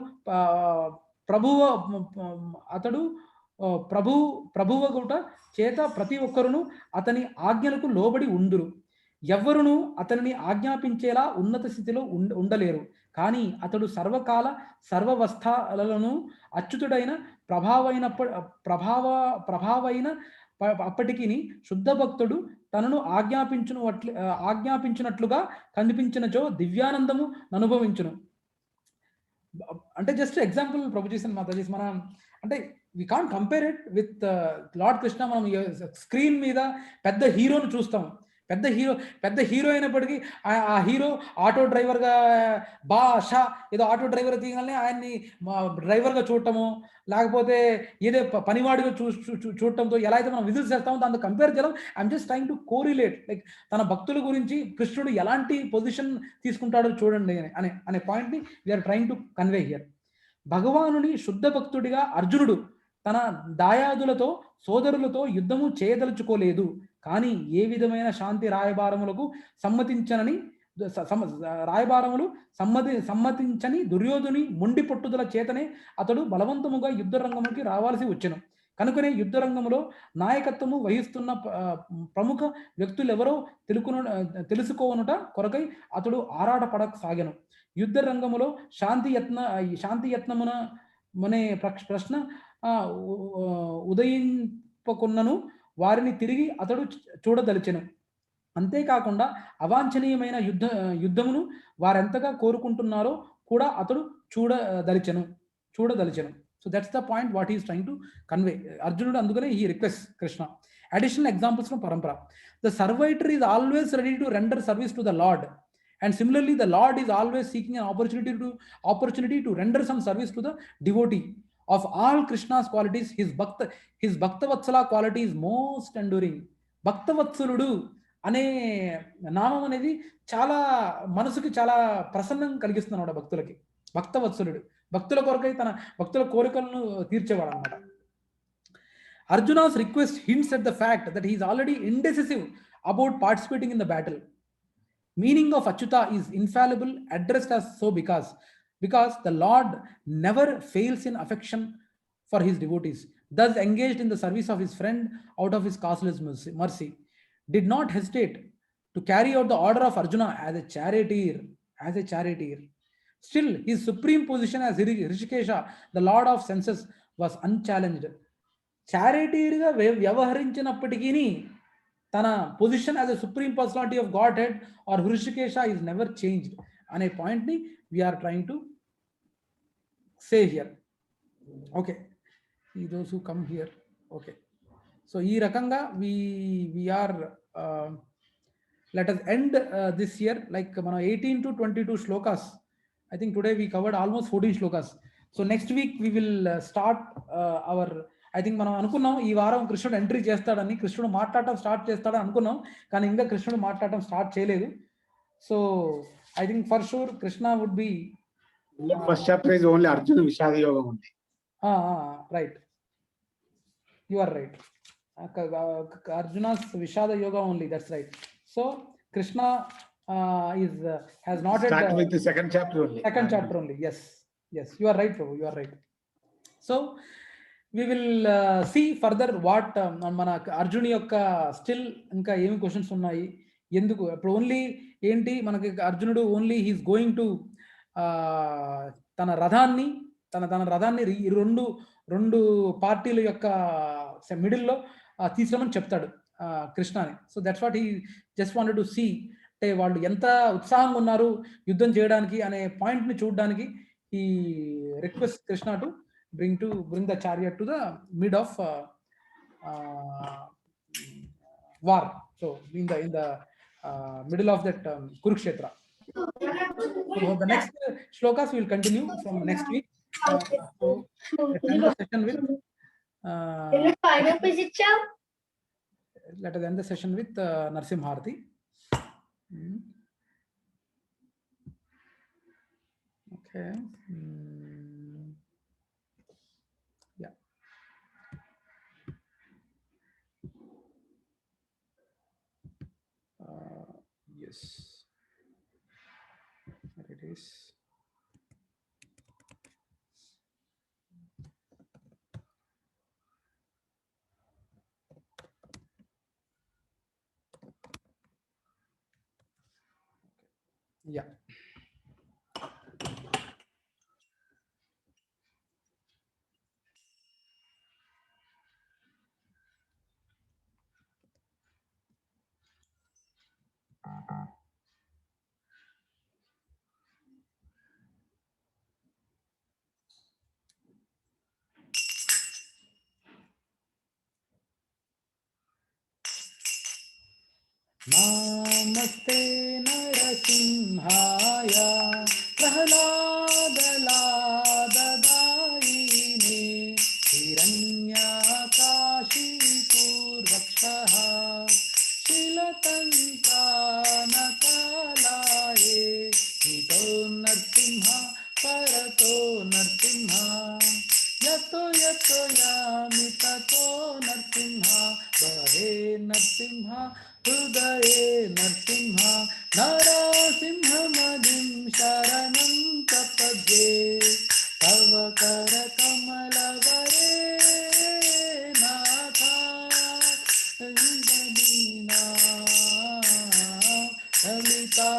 ప్రభువగుట చేత ప్రతి ఒక్కరును అతని ఆజ్ఞలకు లోబడి ఉందురు. ఎవ్వరును అతనిని ఆజ్ఞాపించేలా ఉన్నత స్థితిలో ఉండలేరు. కానీ అతడు సర్వకాల సర్వవస్థలను అచ్యుతుడైన ప్రభావైన అప్పటికి శుద్ధ భక్తుడు తనను ఆజ్ఞాపించినట్లుగా కనిపించినచో దివ్యానందము అనుభవించును. అంటే జస్ట్ ఎగ్జాంపుల్ ప్రొపోజిషన్ మాతాజీస్, మనం అంటే we can't compare it with Lord Krishna. మనం స్క్రీన్ మీద పెద్ద హీరోని చూస్తాం. పెద్ద హీరో అయినప్పటికీ ఆ హీరో ఆటో డ్రైవర్గా షా ఏదో ఆటో డ్రైవర్ తీయగానే ఆయన్ని డ్రైవర్గా చూడటము, లేకపోతే ఏదో పనివాడిగా చూడటంతో ఎలా అయితే మనం విజిల్స్ చేస్తామో దాంతో కంపేర్ చేయడం. I'm just trying to correlate, like తన భక్తుల గురించి కృష్ణుడు ఎలాంటి పొజిషన్ తీసుకుంటాడో చూడండి అనే పాయింట్ని we are trying to convey here. భగవానుని శుద్ధ భక్తుడిగా అర్జునుడు తన దాయాదులతో సోదరులతో యుద్ధము చేయదలుచుకోలేదు. కానీ ఏ విధమైన శాంతి రాయబారములకు సమ్మతించని దుర్యోధుని మొండి పట్టుదల చేతనే అతడు బలవంతముగా యుద్ధ రంగముకి రావాల్సి వచ్చెను. కనుకనే యుద్ధ రంగంలో నాయకత్వము వహిస్తున్న ప్రముఖ వ్యక్తులెవరో తెలుసుకోనుట కొరకై అతడు ఆరాటపడసాగెను. యుద్ధ రంగములో శాంతియత్నమునే ప్రశ్న ఉదయింపకున్నను వారిని తిరిగి అతడు చూడదలిచెను. అంతేకాకుండా అవాంఛనీయమైన యుద్ధమును వారెంతగా కోరుకుంటున్నారో కూడా అతడు చూడదలిచెను. So that's the point what is trying to convey. అర్జునుడు అందుకనే ఈ request Krishna. Additional examples from parampara. The servitor is always ready to render service to the lord, and similarly the Lord is always seeking an opportunity to render some service to the devotee. Of all Krishna's qualities, his bhakta vatsala quality is most enduring. Bhakta vatsaludu అనే నామం అనేది చాలా మనసుకి చాలా ప్రసన్నం కలిగిస్తున్నాడు భక్తులకి. భక్తవత్సలుడు భక్తుల కొరకై తన భక్తుల కోరికలను తీర్చేవాడు అన్నమాట. Arjuna's request hints at the fact that he is already indecisive about participating in the battle. Meaning of Achyuta is infallible, addressed as so because the Lord never fails in affection for his devotees. Thus engaged in the service of his friend out of his causeless mercy, did not hesitate to carry out the order of Arjuna as a charioteer. Still, his supreme position as Hrishikesha, the Lord of senses, was unchallenged. Charioteer ga vyavaharinchinappatiki తన position as a supreme personality of godhead or Hrishikesha is never changed అనే పాయింట్ని we are trying to say here. Okay, ఈ those who come here. Okay, so ఈ రకంగా we are let us end this year. Like మనం 18 to 22 shlokas, I think today we covered almost 14 shlokas. So next week we will start our, I think మనం అనుకున్నాం ఈ వారం కృష్ణుడు entry చేస్తాడని, కృష్ణుడు మాట్లాడటం స్టార్ట్ చేస్తాడని అనుకున్నాం, కానీ ఇంకా కృష్ణుడు మాట్లాడటం స్టార్ట్ చేయలేదు. So I think for sure Krishna would be first chapter is only Arjuna Vishada Yogam ఉంది. Right, you are right. Arjuna's Vishada Yoga only, that's right. So Krishna has not start with the second chapter only. Yes, you are right, Prabhu, you are right. So we will see further what మన అర్జున్ యొక్క still ఇంకా ఏమి questions ఉన్నాయి, ఎందుకు ఇప్పుడు only ఏంటి మనకి అర్జునుడు ఓన్లీ హీస్ గోయింగ్ టు తన రథాన్ని రెండు పార్టీల యొక్క మిడిల్లో తీసుకురమని చెప్తాడు కృష్ణని. So that's what he just wanted to see, అంటే వాళ్ళు ఎంత ఉత్సాహంగా ఉన్నారు యుద్ధం చేయడానికి అనే పాయింట్ని చూడడానికి ఈ request Krishna to bring the chariot to the mid of war. So in the middle of that Kurukshetra. So the next shlokas will continue from next week. So let's end the session with let us end the session with Narsimharthi. Okay. Yes, there it is. Yeah. Namaste Narasimhaya Prahaladalaadadaine Hiranyakashipurvakshaha Shilatantanakalaye Hito Narsimha Parato Narsimha Yato Yami Tato Narsimha Bahe Narsimha Hrudaye Narsimha Narasimhamadin Sharanam Prapadye Tava Kara Kamalavare Natha Vidadina Lalita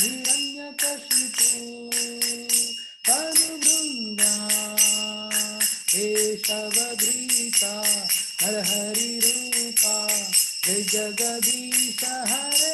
Hiranyakashipu Tanubhrunga Keshavadrita Narhari Rupa Jai Jagadisha Hare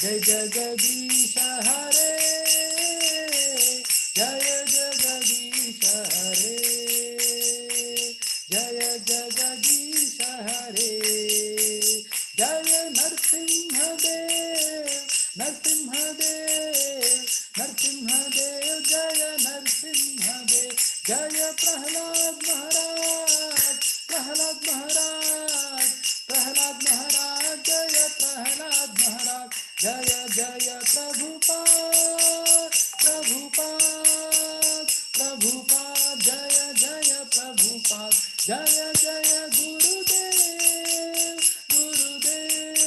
जय जगदीश हरे, जय जगदीश हरे, जय जगदीश हरे, जय नरसिंहदेव, नरसिंहदेव, नरसिंहदेव, जय नरसिंहदेव, जय प्रहलाद महाराज, प्रहलाद महाराज, प्रहलाद महाराज, जय प्रहलाद महाराज, जय जय प्रभुपाद, प्रभुपाद, प्रभुपाद, जय जय प्रभुपाद, जय जय गुरुदेव, गुरुदेव,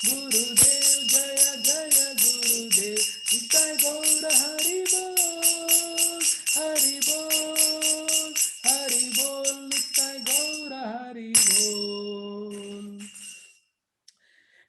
गुरुदेव, जय जय गुरुदेव, निताय गौर हरि बोल, हरि बोल, हरि बोल, निताय गौर हरि बोल।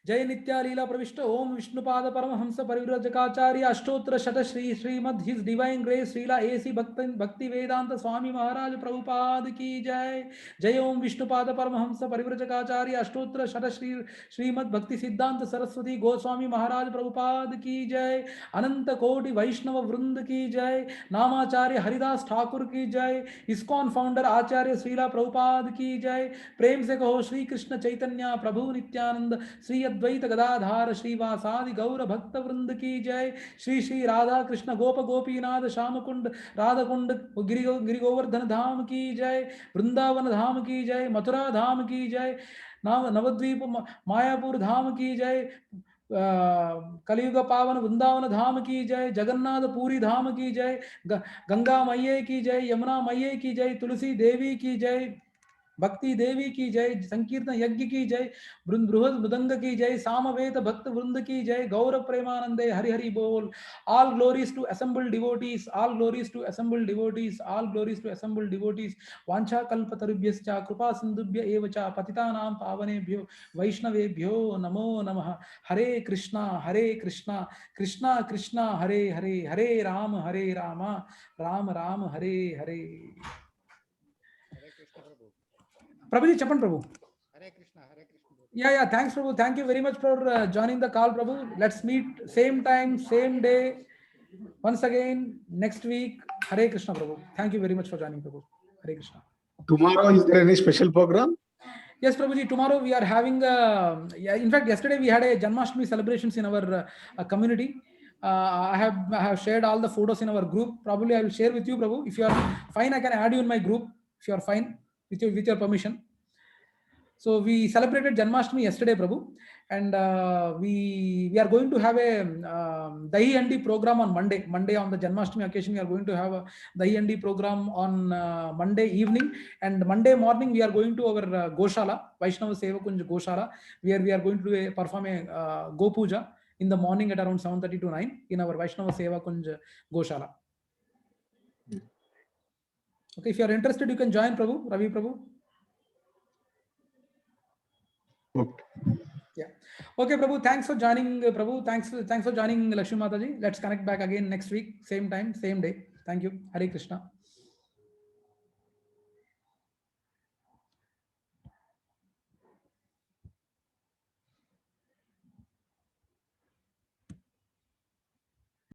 जय नित्या लीला प्रविष्ट ओम विष्णुपाद परमहंस परिव्रजकाचार्य अष्टोत्तर शत Shri Srimad his divine grace Srila AC Bhaktivedanta Swami Maharaj Prabhupada की जय। जय ओम विष्णुपाद परमहंस परिव्रजकाचार्य अष्टोत्तर शत श्री श्रीमद भक्ति सिद्धांत सरस्वती गोस्वामी महाराज प्रभुपाद की जय। अनंत कोटि वैष्णव वृंद की जय। नामाचार्य हरिदास ठाकुर की जय। इस्कॉन फाउंडर आचार्य श्रीला प्रभुपाद की जय। प्रेम से कहो श्री कृष्ण चैतन्य प्रभु नित्यानंद श्री अद्वैत गदाधार श्रीवासादि गौर भक्त वृंद की जय। श्री श्री राधा कृष्ण गोप गोपीनाथ श्याम कुंड राधा कुंड गिरि गोवर्धन धाम की जय। वृंदावन धाम की जय। मथुरा धाम की जय। नवद्वीप मायापुर धाम की जय। कलियुग पावन वृंदावन धाम की जय। जगन्नाथ पुरी धाम की जय। गंगा मैये की जय। यमुना मैये की जय। तुलसी देवी की जय। भक्ति देवी की जय। संकीर्तन यज्ञ की जय। बृहद मृदंग की जय। सामवेद भक्त वृंद की जय। गौर प्रेमानंदे हरि हरि बोल। All glories to assembled devotees. All glories to assembled devotees. All glories to assembled devotees. वांछा कल्पतरुभ्यश्च कृपा सिंधुभ्य एव च पतितानां पावनेभ्यो वैष्णवेभ्यो नमो नमः। हरे कृष्णा कृष्णा कृष्णा हरे हरे, हरे राम राम राम हरे हरे। हरे कृष्ण प्रभु। Prabhuji, Chapan Prabhu. Hare Krishna Prabhu. Yeah, thanks Prabhu. Thank you very much for joining the call, Prabhu. Let's meet same time, same day, once again next week. Hare Krishna, Prabhu. Thank you very much for joining, Prabhu. Hare Krishna. Tomorrow, is there any special program? Yes, Prabhuji. Tomorrow we are having. In fact, yesterday we had a Janmashtami celebrations in our community. I have shared all the photos in our group. Probably I will share with you, Prabhu. If you are fine, I can add you in my group. If you are fine, with your permission. So we celebrated Janmashtami yesterday, Prabhu, and we are going to have a Dahi Handi program on Monday. Monday on the Janmashtami occasion, we are going to have a Dahi Handi program on Monday evening, and Monday morning we are going to our Goshala, Vaishnava Seva Kunj Goshala, where we are going to perform a Go Puja in the morning at around 7:30 to 9 in our Vaishnava Seva Kunj Goshala. Okay, if you are interested, you can join, Prabhu, Ravi Prabhu. Okay. Yeah. Okay, Prabhu. Thanks for joining, Prabhu. Thanks for joining, Lakshmi Mataji. Let's connect back again next week, same time, same day. Thank you. Hare Krishna.